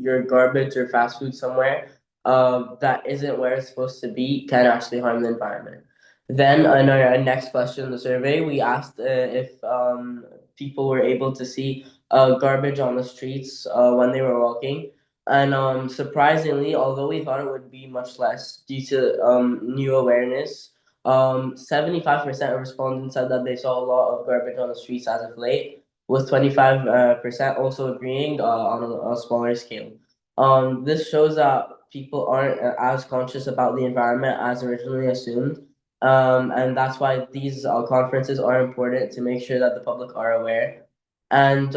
your garbage or fast food somewhere that isn't where it's supposed to be, can actually harm the environment. Then in our next question in the survey, we asked if people were able to see garbage on the streets when they were walking. And surprisingly, although we thought it would be much less due to new awareness, 75% of respondents said that they saw a lot of garbage on the streets as of late, with 25% also agreeing on a smaller scale. This shows that people aren't as conscious about the environment as originally assumed. And that's why these conferences are important, to make sure that the public are aware. And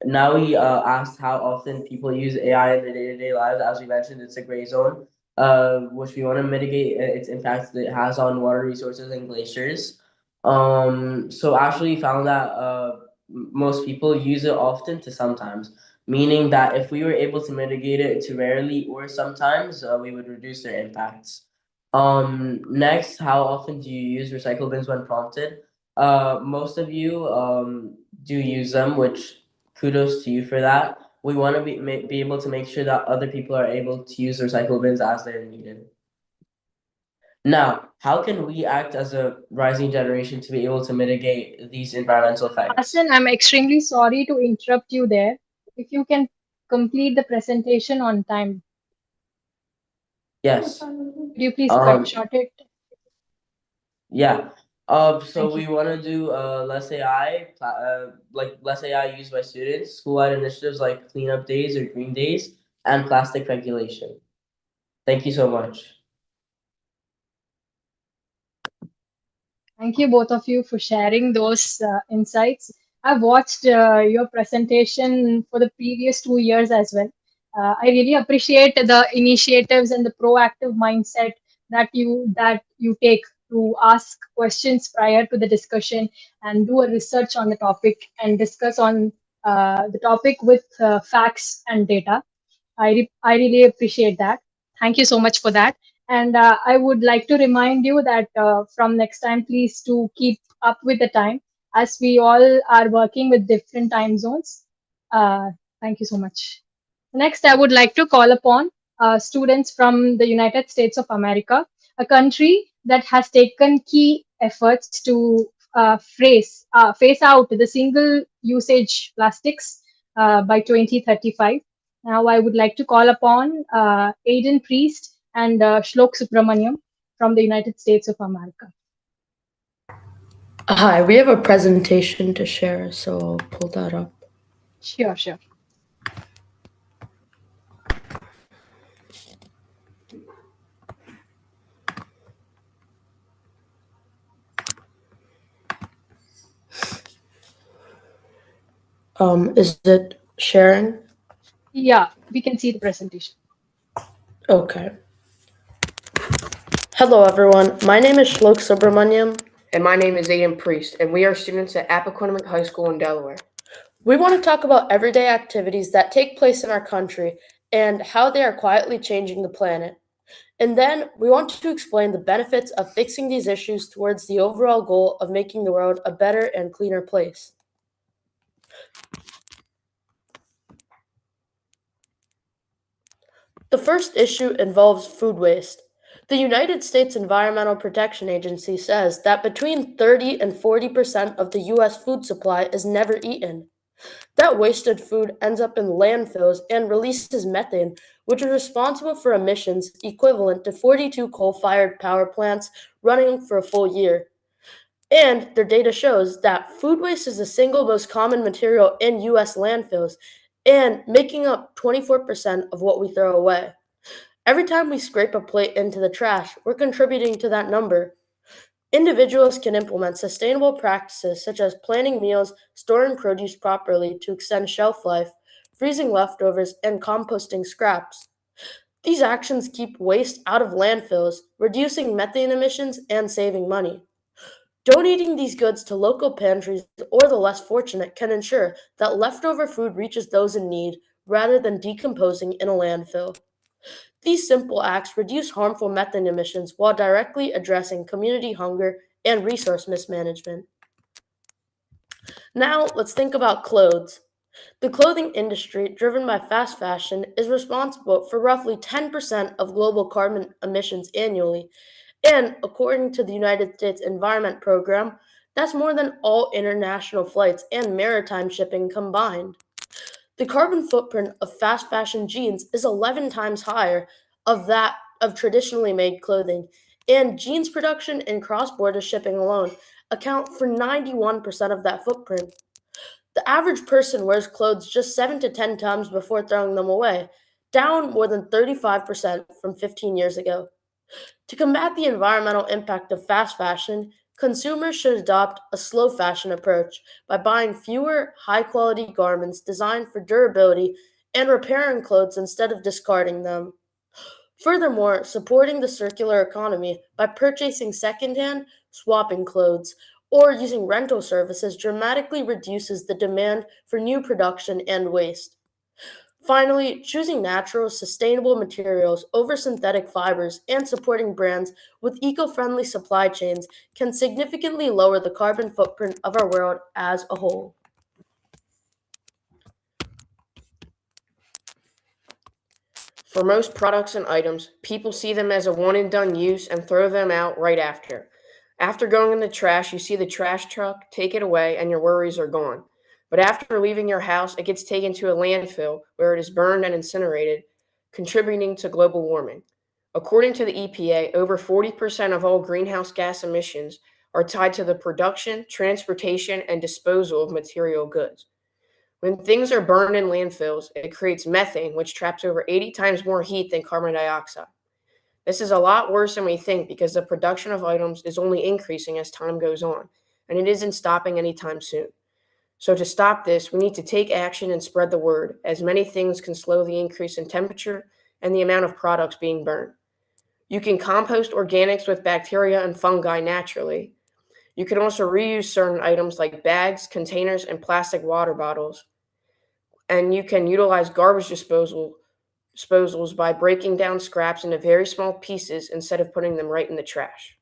now we asked how often people use AI in their day-to-day lives. As we mentioned, it's a gray zone, which we want to mitigate its impacts that it has on water resources and glaciers. So actually found that most people use it often to sometimes, meaning that if we were able to mitigate it to rarely or sometimes, we would reduce their impacts. Next, how often do you use recycle bins when prompted? Most of you do use them, which kudos to you for that. We want to be able to make sure that other people are able to use recycle bins as they're needed. Now, how can we act as a rising generation to be able to mitigate these environmental effects? Hassan, I'm extremely sorry to interrupt you there. If you can complete the presentation on time. Yes. Could you please cut short it? Yeah. So we want to do less AI, less AI used by students, school-wide initiatives like cleanup days or green days, and plastic regulation. Thank you so much. Thank you, both of you, for sharing those insights. I've watched your presentation for the previous 2 years as well. I really appreciate the initiatives and the proactive mindset that you take to ask questions prior to the discussion and do a research on the topic and discuss on the topic with facts and data. I really appreciate that. Thank you so much for that. And I would like to remind you that from next time, please to keep up with the time, as we all are working with different time zones. Thank you so much. Next, I would like to call upon students from the United States of America, a country that has taken key efforts to phase out the single usage plastics by 2035. Now, I would like to call upon Aiden Priest and Shlok Subramaniam from the United States of America. Hi, we have a presentation to share, so I'll pull that up. Sure, sure. Is it sharing? Yeah, we can see the presentation. Okay. Hello, everyone. My name is Shlok Subramaniam. And my name is Aiden Priest, and we are students at Appoquinimink High School in Delaware. We want to talk about everyday activities that take place in our country and how they are quietly changing the planet. And then we want to explain the benefits of fixing these issues towards the overall goal of making the world a better and cleaner place. The first issue involves food waste. The United States Environmental Protection Agency says that between 30 and 40% of the U.S. food supply is never eaten. That wasted food ends up in landfills and releases methane, which is responsible for emissions equivalent to 42 coal-fired power plants running for a full year. And their data shows that food waste is the single most common material in U.S. landfills and making up 24% of what we throw away. Every time we scrape a plate into the trash, we're contributing to that number. Individuals can implement sustainable practices such as planning meals, storing produce properly to extend shelf life, freezing leftovers, and composting scraps. These actions keep waste out of landfills, reducing methane emissions and saving money. Donating these goods to local pantries or the less fortunate can ensure that leftover food reaches those in need rather than decomposing in a landfill. These simple acts reduce harmful methane emissions while directly addressing community hunger and resource mismanagement. Now, let's think about clothes. The clothing industry, driven by fast fashion, is responsible for roughly 10% of global carbon emissions annually. And according to the United States Environment Program, that's more than all international flights and maritime shipping combined. The carbon footprint of fast fashion jeans is 11 times higher of that of traditionally made clothing, and jeans production and cross-border shipping alone account for 91% of that footprint. The average person wears clothes just 7 to 10 times before throwing them away, down more than 35% from 15 years ago. To combat the environmental impact of fast fashion, consumers should adopt a slow fashion approach by buying fewer, high-quality garments designed for durability and repairing clothes instead of discarding them. Furthermore, supporting the circular economy by purchasing secondhand, swapping clothes, or using rental services dramatically reduces the demand for new production and waste. Finally, choosing natural, sustainable materials over synthetic fibers and supporting brands with eco-friendly supply chains can significantly lower the carbon footprint of our world as a whole. For most products and items, people see them as a one-and-done use and throw them out right after. After going in the trash, you see the trash truck, take it away, and your worries are gone. But after leaving your house, it gets taken to a landfill where it is burned and incinerated, contributing to global warming. According to the EPA, over 40% of all greenhouse gas emissions are tied to the production, transportation, and disposal of material goods. When things are burned in landfills, it creates methane, which traps over 80 times more heat than carbon dioxide. This is a lot worse than we think because the production of items is only increasing as time goes on, and it isn't stopping anytime soon. So to stop this, we need to take action and spread the word, as many things can slow the increase in temperature and the amount of products being burned. You can compost organics with bacteria and fungi naturally. You can also reuse certain items like bags, containers, and plastic water bottles. And you can utilize garbage disposals by breaking down scraps into very small pieces instead of putting them right in the trash.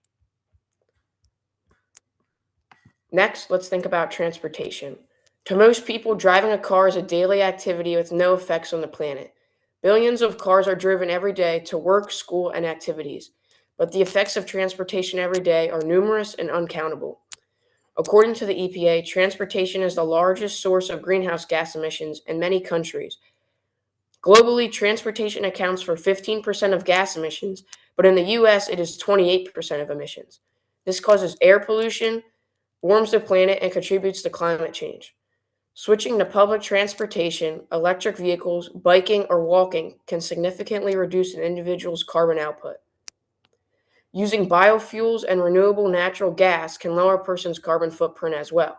Next, let's think about transportation. To most people, driving a car is a daily activity with no effects on the planet. Billions of cars are driven every day to work, school, and activities, but the effects of transportation every day are numerous and uncountable. According to the EPA, transportation is the largest source of greenhouse gas emissions in many countries. Globally, transportation accounts for 15% of gas emissions, but in the US, it is 28% of emissions. This causes air pollution, warms the planet, and contributes to climate change. Switching to public transportation, electric vehicles, biking, or walking can significantly reduce an individual's carbon output. Using biofuels and renewable natural gas can lower a person's carbon footprint as well.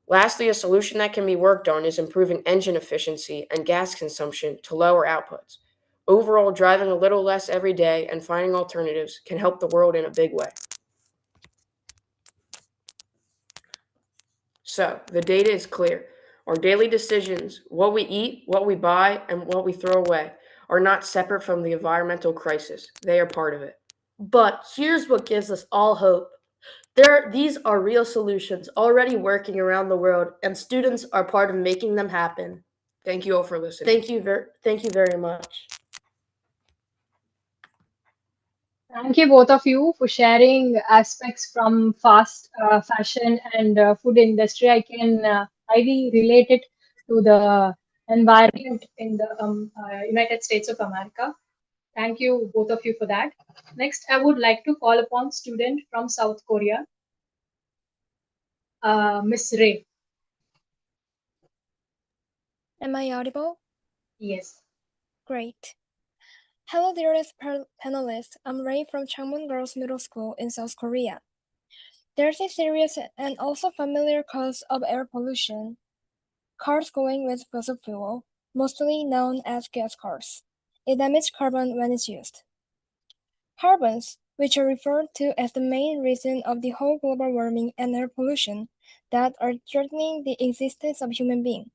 Lastly, a solution that can be worked on is improving engine efficiency and gas consumption to lower outputs. Overall, driving a little less every day and finding alternatives can help the world in a big way. So, the data is clear. Our daily decisions, what we eat, what we buy, and what we throw away, are not separate from the environmental crisis. They are part of it. But here's what gives us all hope. These are real solutions already working around the world, and students are part of making them happen. Thank you all for listening. Thank you very much. Thank you both of you for sharing aspects from fast fashion and food industry. I can highly relate it to the environment in the United States of America. Thank you both of you for that. Next, I would like to call upon student from South Korea, Miss Ray. Am I audible? Yes. Great. Hello, dearest panelists. I'm Ray from Changwon Girls Middle School in South Korea. There's a serious and also familiar cause of air pollution. Cars going with fossil fuel, mostly known as gas cars. It emits carbon when it's used. Carbons, which are referred to as the main reason of the whole global warming and air pollution that are threatening the existence of human beings.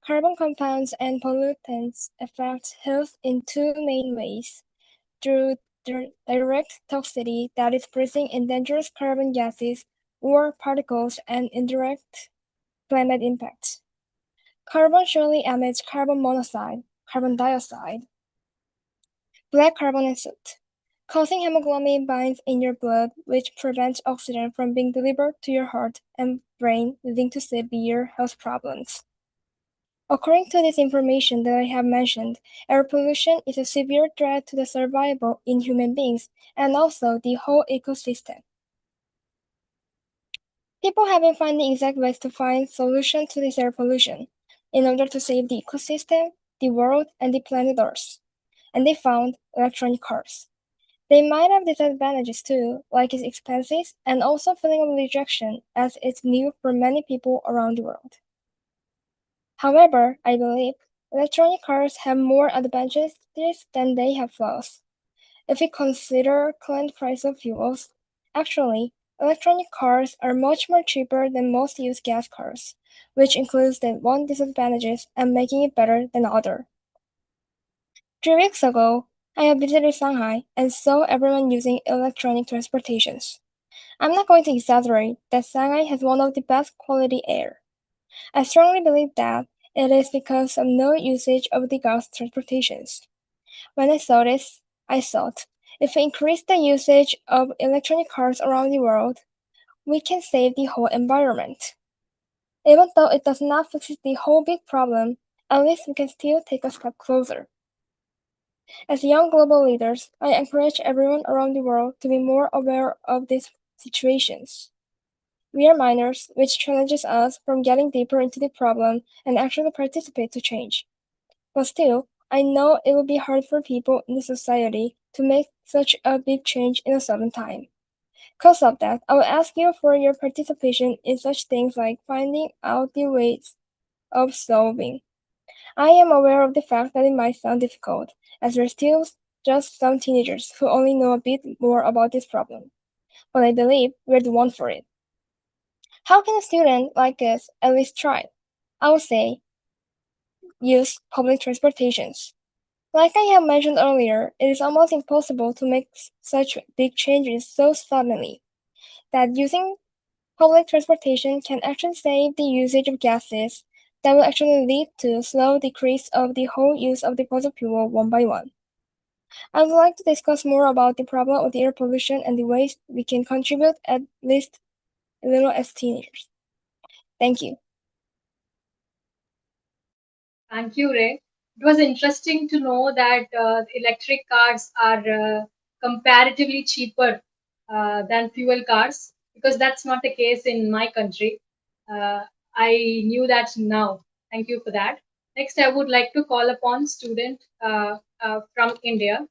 Carbon compounds and pollutants affect health in two main ways: through direct toxicity, that is breathing in dangerous carbon gases or particles, and indirect climate impact. Carbon surely emits carbon monoxide, carbon dioxide, black carbon and soot, causing hemoglobin binds in your blood, which prevents oxygen from being delivered to your heart and brain, leading to severe health problems. According to this information that I have mentioned, air pollution is a severe threat to the survival in human beings and also the whole ecosystem. People have been finding exact ways to find solutions to this air pollution in order to save the ecosystem, the world, and the planet Earth. And they found electronic cars. They might have disadvantages too, like its expenses and also feeling of rejection, as it's new for many people around the world. However, I believe electronic cars have more advantages than they have flaws. If we consider current price of fuels, actually, electronic cars are much more cheaper than most used gas cars, which includes the one disadvantages and making it better than the other. 3 weeks ago, I have visited Shanghai and saw everyone using electronic transportations. I'm not going to exaggerate that Shanghai has one of the best quality air. I strongly believe that it is because of no usage of the gas transportations. When I saw this, I thought, if we increase the usage of electronic cars around the world, we can save the whole environment. Even though it does not fix the whole big problem, at least we can still take a step closer. As young global leaders, I encourage everyone around the world to be more aware of these situations. We are minors, which challenges us from getting deeper into the problem and actually participate to change. But still, I know it will be hard for people in the society to make such a big change in a sudden time. Because of that, I will ask you for your participation in such things like finding out the ways of solving. I am aware of the fact that it might sound difficult, as we're still just some teenagers who only know a bit more about this problem. But I believe we're the one for it. How can a student like us at least try? I would say use public transportations. Like I have mentioned earlier, it is almost impossible to make such big changes so suddenly that using public transportation can actually save the usage of gases that will actually lead to a slow decrease of the whole use of the fossil fuel one by one. I would like to discuss more about the problem of the air pollution and the ways we can contribute at least a little as teenagers. Thank you. Thank you, Ray. It was interesting to know that electric cars are comparatively cheaper than fuel cars, because that's not the case in my country. I knew that now. Thank you for that. Next, I would like to call upon student from India,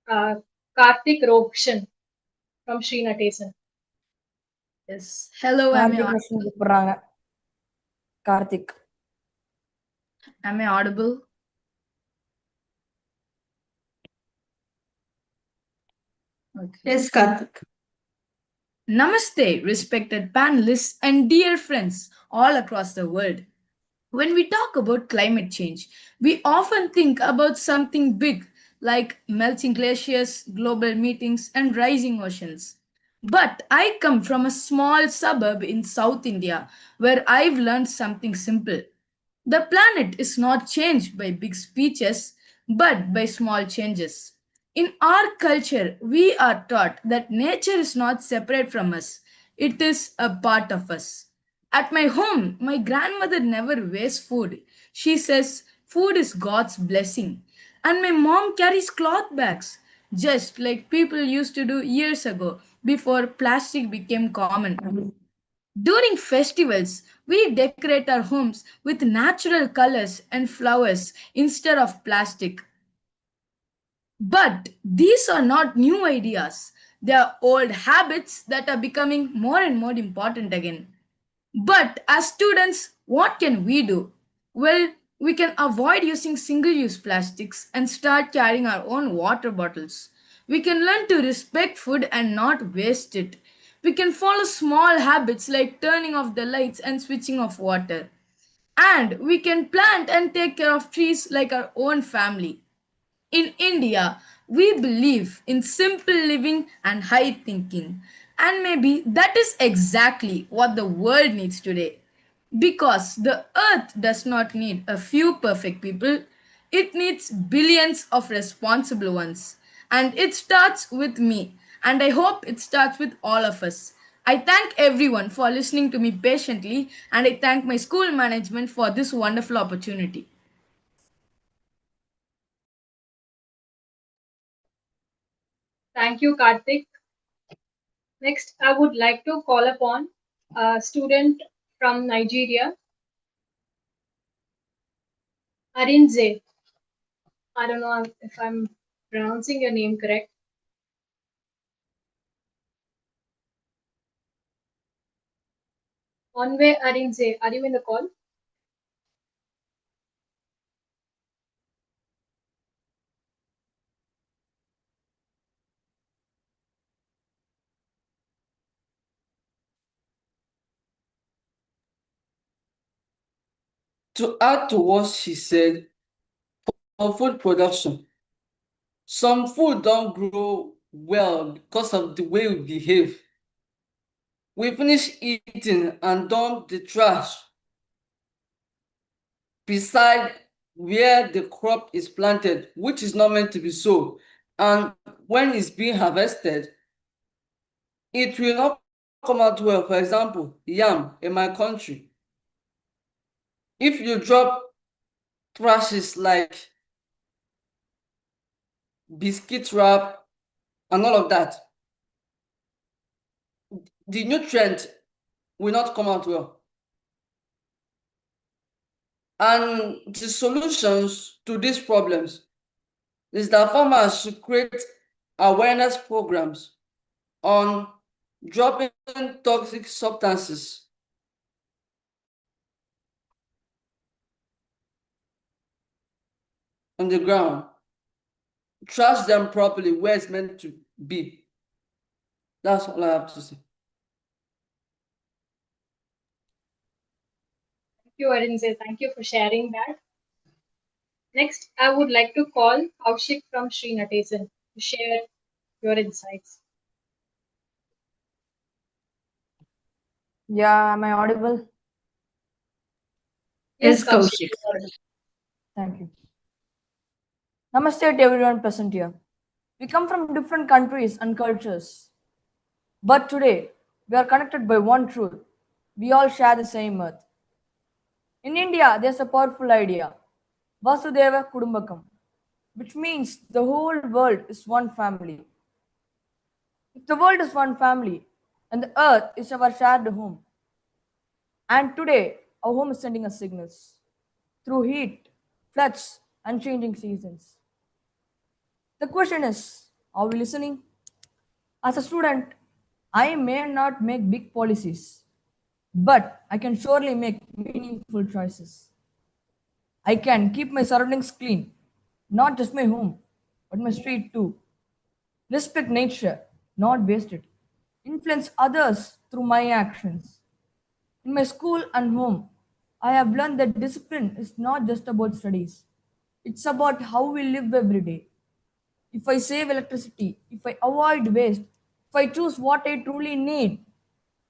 Karthik Rokshan from Shri Natesan. Yes. Hello, Karthik. Am I audible? Okay. Yes, Karthik. Namaste, respected panelists and dear friends all across the world. When we talk about climate change, we often think about something big like melting glaciers, global meetings, and rising oceans. But I come from a small suburb in South India where I've learned something simple. The planet is not changed by big speeches, but by small changes. In our culture, we are taught that nature is not separate from us, it is a part of us. At my home, my grandmother never wastes food. She says food is God's blessing. And my mom carries cloth bags, just like people used to do years ago before plastic became common. During festivals, we decorate our homes with natural colors and flowers instead of plastic. But these are not new ideas. They are old habits that are becoming more and more important again. But as students, what can we do? Well, we can avoid using single use plastics and start carrying our own water bottles. We can learn to respect food and not waste it. We can follow small habits like turning off the lights and switching off water. And we can plant and take care of trees like our own family. In India, we believe in simple living and high thinking. And maybe that is exactly what the world needs today. Because the earth does not need a few perfect people, it needs billions of responsible ones. And it starts with me. And I hope it starts with all of us. I thank everyone for listening to me patiently, and I thank my school management for this wonderful opportunity. Thank you, Karthik. Next, I would like to call upon a student from Nigeria, Arinze. I don't know if I'm pronouncing your name correct. Onwe Arinze, are you in the call? To add to what she said, for food production, some food don't grow well because of the way we behave. We finish eating and dump the trash beside where the crop is planted, which is not meant to be so. And when it's being harvested, it will not come out well. For example, yam in my country. If you drop trashes like biscuit wrap and all of that, the nutrient will not come out well. And the solutions to these problems is that farmers should create awareness programs on dropping toxic substances on the ground. trash them properly where it's meant to be. That's all I have to say. Thank you, Arinze. Thank you for sharing that. Next, I would like to call Kaushik from Shri Natesan to share your insights. Yeah, am I audible? Yes, Kaushik. Thank you. Namaste to everyone present here. We come from different countries and cultures. But today, we are connected by one truth. We all share the same earth. In India, there's a powerful idea, Vasudeva Kudumbakam, which means the whole world is one family. If the world is one family, and the earth is our shared home, and today our home is sending us signals through heat, floods, and changing seasons. The question is, are we listening? As a student, I may not make big policies, but I can surely make meaningful choices. I can keep my surroundings clean, not just my home, but my street too. Respect nature, not waste it. Influence others through my actions. In my school and home, I have learned that discipline is not just about studies. It's about how we live every day. If I save electricity, if I avoid waste, if I choose what I truly need,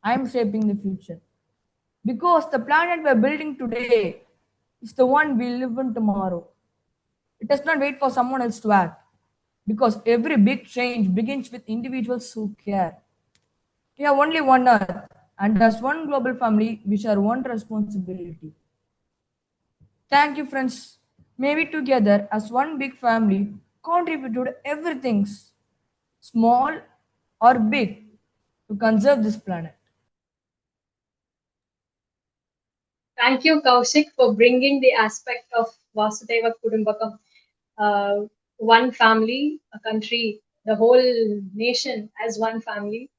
I am shaping the future. Because the planet we're building today is the one we live in tomorrow. It does not wait for someone else to act. Because every big change begins with individuals who care. We have only one earth, and as one global family, we share one responsibility. Thank you, friends. Maybe together, as one big family, contribute to everything, small or big, to conserve this planet. Thank you, Kaushik, for bringing the aspect of Vasudeva Kudumbakam, one family, a country, the whole nation as one family.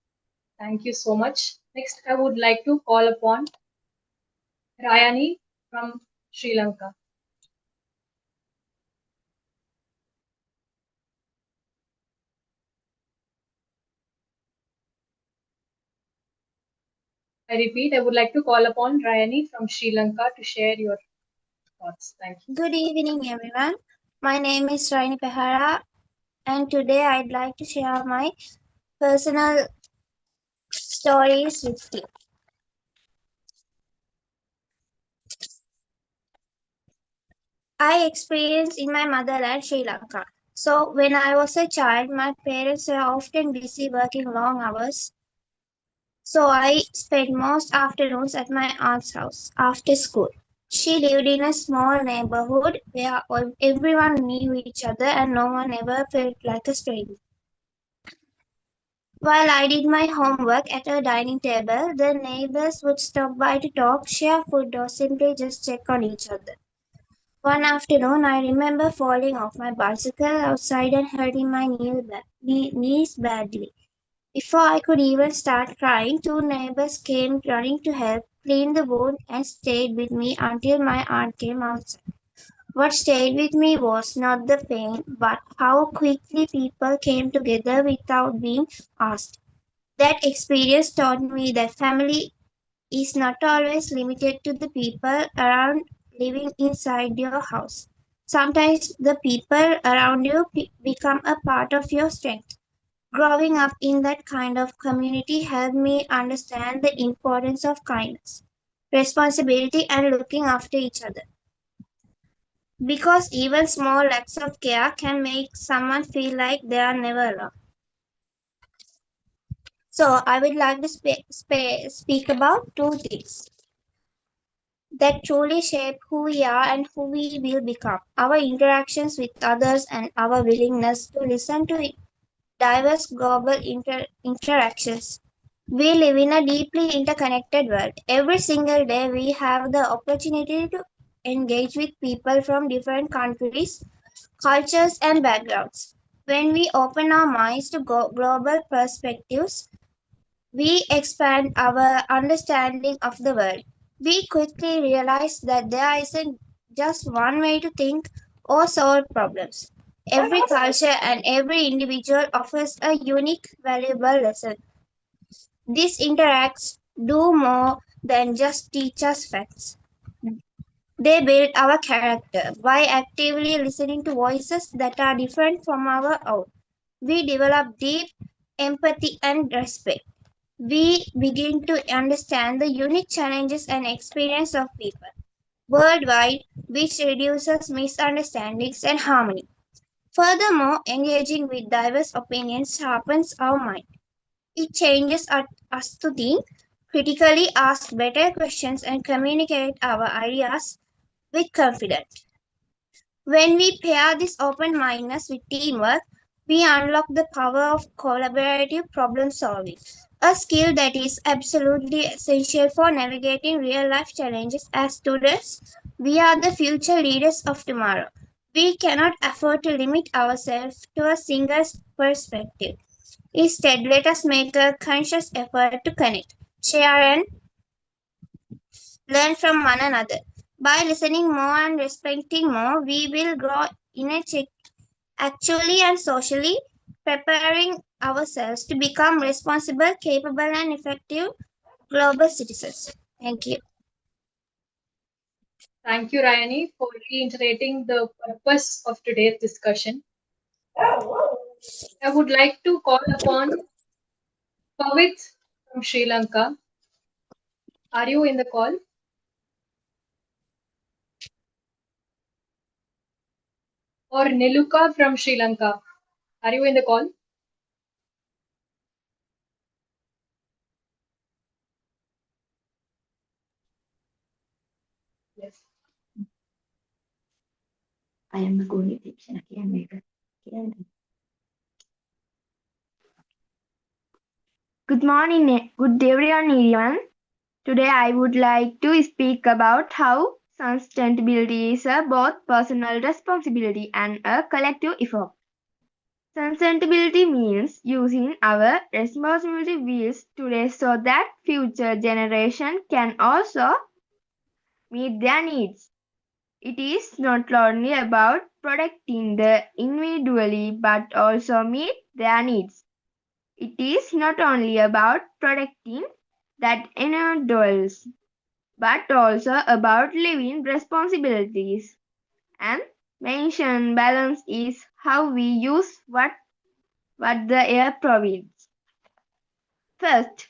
Thank you so much. Next, I would like to call upon Ryani from Sri Lanka. I repeat, I would like to call upon Ryani from Sri Lanka to share your thoughts. Thank you. Good evening, everyone. My name is Ryani Pehara, and today I'd like to share my personal stories with you. I experienced in my motherland, Sri Lanka. So, when I was a child, my parents were often busy working long hours. So, I spent most afternoons at my aunt's house after school. She lived in a small neighborhood where everyone knew each other and no one ever felt like a stranger. While I did my homework at a dining table, the neighbors would stop by to talk, share food, or simply just check on each other. One afternoon, I remember falling off my bicycle outside and hurting my knees badly. Before I could even start crying, two neighbors came running to help, clean the wound, and stayed with me until my aunt came outside. What stayed with me was not the pain, but how quickly people came together without being asked. That experience taught me that family is not always limited to the people around living inside your house. Sometimes the people around you become a part of your strength. Growing up in that kind of community helped me understand the importance of kindness, responsibility, and looking after each other. Because even small acts of care can make someone feel like they are never alone. So, I would like to speak about two things that truly shape who we are and who we will become: our interactions with others and our willingness to listen to diverse global interactions. We live in a deeply interconnected world. Every single day, we have the opportunity to engage with people from different countries, cultures, and backgrounds. When we open our minds to global perspectives, we expand our understanding of the world. We quickly realize that there isn't just one way to think or solve problems. Every culture and every individual offers a unique, valuable lesson. These interacts do more than just teach us facts. They build our character. By actively listening to voices that are different from our own, we develop deep empathy and respect. We begin to understand the unique challenges and experience of people worldwide, which reduces misunderstandings and harmony. Furthermore, engaging with diverse opinions sharpens our mind. It changes us to think, critically ask better questions, and communicate our ideas with confidence. When we pair this open mindedness with teamwork, we unlock the power of collaborative problem solving, a skill that is absolutely essential for navigating real life challenges. As students, we are the future leaders of tomorrow. We cannot afford to limit ourselves to a single perspective. Instead, let us make a conscious effort to connect, share, and learn from one another. By listening more and respecting more, we will grow actually and socially, preparing ourselves to become responsible, capable, and effective global citizens. Thank you. Thank you, Ryani, for reiterating the purpose of today's discussion. I would like to call upon Pavit from Sri Lanka. Are you in the call? Or Niluka from Sri Lanka. Are you in the call? Yes. I am going to teach again. Good morning, good day everyone. Today I would like to speak about how sustainability is a both personal responsibility and a collective effort. Sustainability means using our responsibility wheels today so that future generations can also meet their needs. It is not only about protecting the individually but also meet their needs. It is not only about protecting that individuals, but also about living responsibilities. And mention balance is how we use what the air provides. First,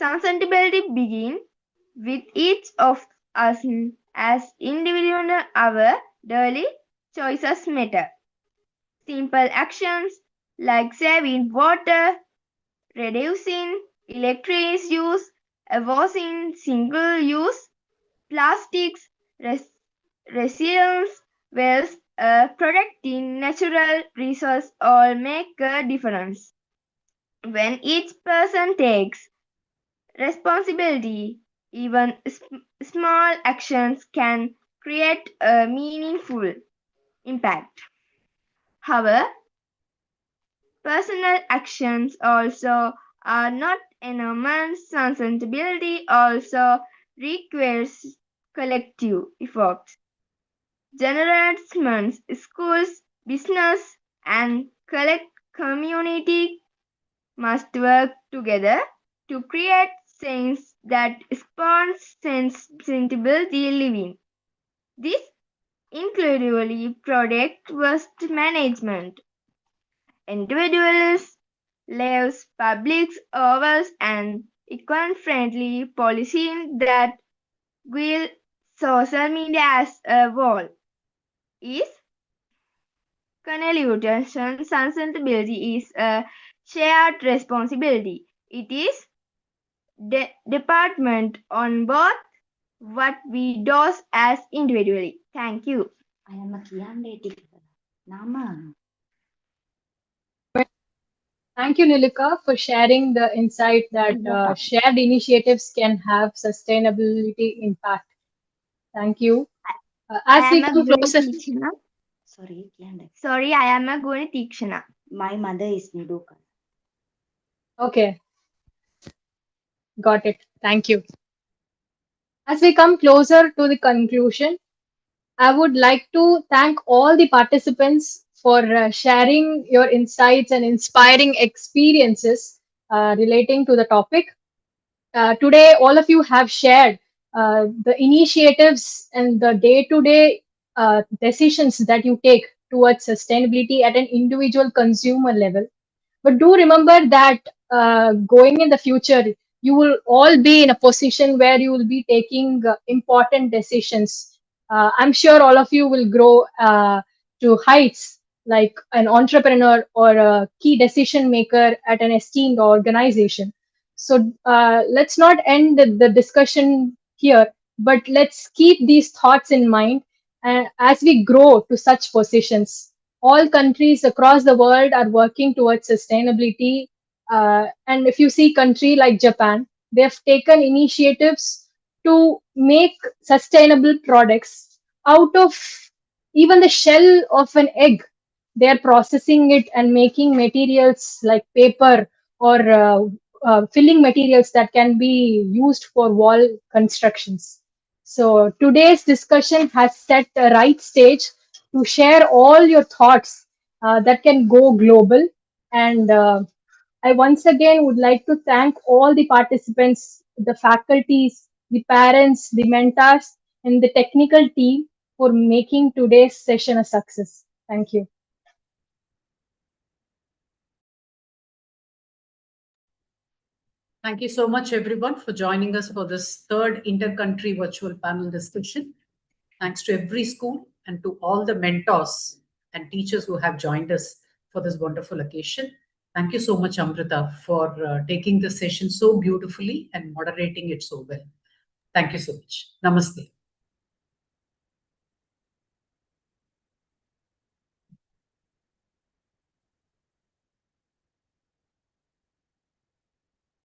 sustainability begins with each of us as individuals. Our daily choices matter. Simple actions like saving water, reducing electricity use, avoiding single-use plastics, resilience, waste, protecting natural resources all make a difference. When each person takes responsibility, even small actions can create a meaningful impact. However, personal actions also are not enough. Sustainability also requires collective efforts. Generations, schools, business, and community must work together to create change that spawns sustainability living. This includes product waste management, individuals, lives, public overs, and eco-friendly policy that will social media as a whole is convolution. Sustainability is a shared responsibility. It is department on both what we do as individually. Thank you. I am a candidate. Nama. Thank you, Nilika, for sharing the insight that shared initiatives can have sustainability impact. Thank you. As we come closer. Sorry, candidate. Sorry, I am a Guni Tikshana. My mother is Niluka. Okay. Got it. Thank you. As we come closer to the conclusion, I would like to thank all the participants for sharing your insights and inspiring experiences relating to the topic. Today, all of you have shared the initiatives and the day-to-day decisions that you take towards sustainability at an individual consumer level. But do remember that going in the future, you will all be in a position where you will be taking important decisions. I'm sure all of you will grow to heights like an entrepreneur or a key decision maker at an esteemed organization. So let's not end the discussion here, but let's keep these thoughts in mind as we grow to such positions. All countries across the world are working towards sustainability. And if you see country like Japan, they have taken initiatives to make sustainable products out of even the shell of an egg. They are processing it and making materials like paper or filling materials that can be used for wall constructions. So today's discussion has set a right stage to share all your thoughts that can go global. And I once again would like to thank all the participants, the faculties, the parents, the mentors, and the technical team for making today's session a success. Thank you. Thank you so much, everyone, for joining us for this third inter-country virtual panel discussion. Thanks to every school and to all the mentors and teachers who have joined us for this wonderful occasion. Thank you so much, Amrita, for taking the session so beautifully and moderating it so well. Thank you so much. Namaste.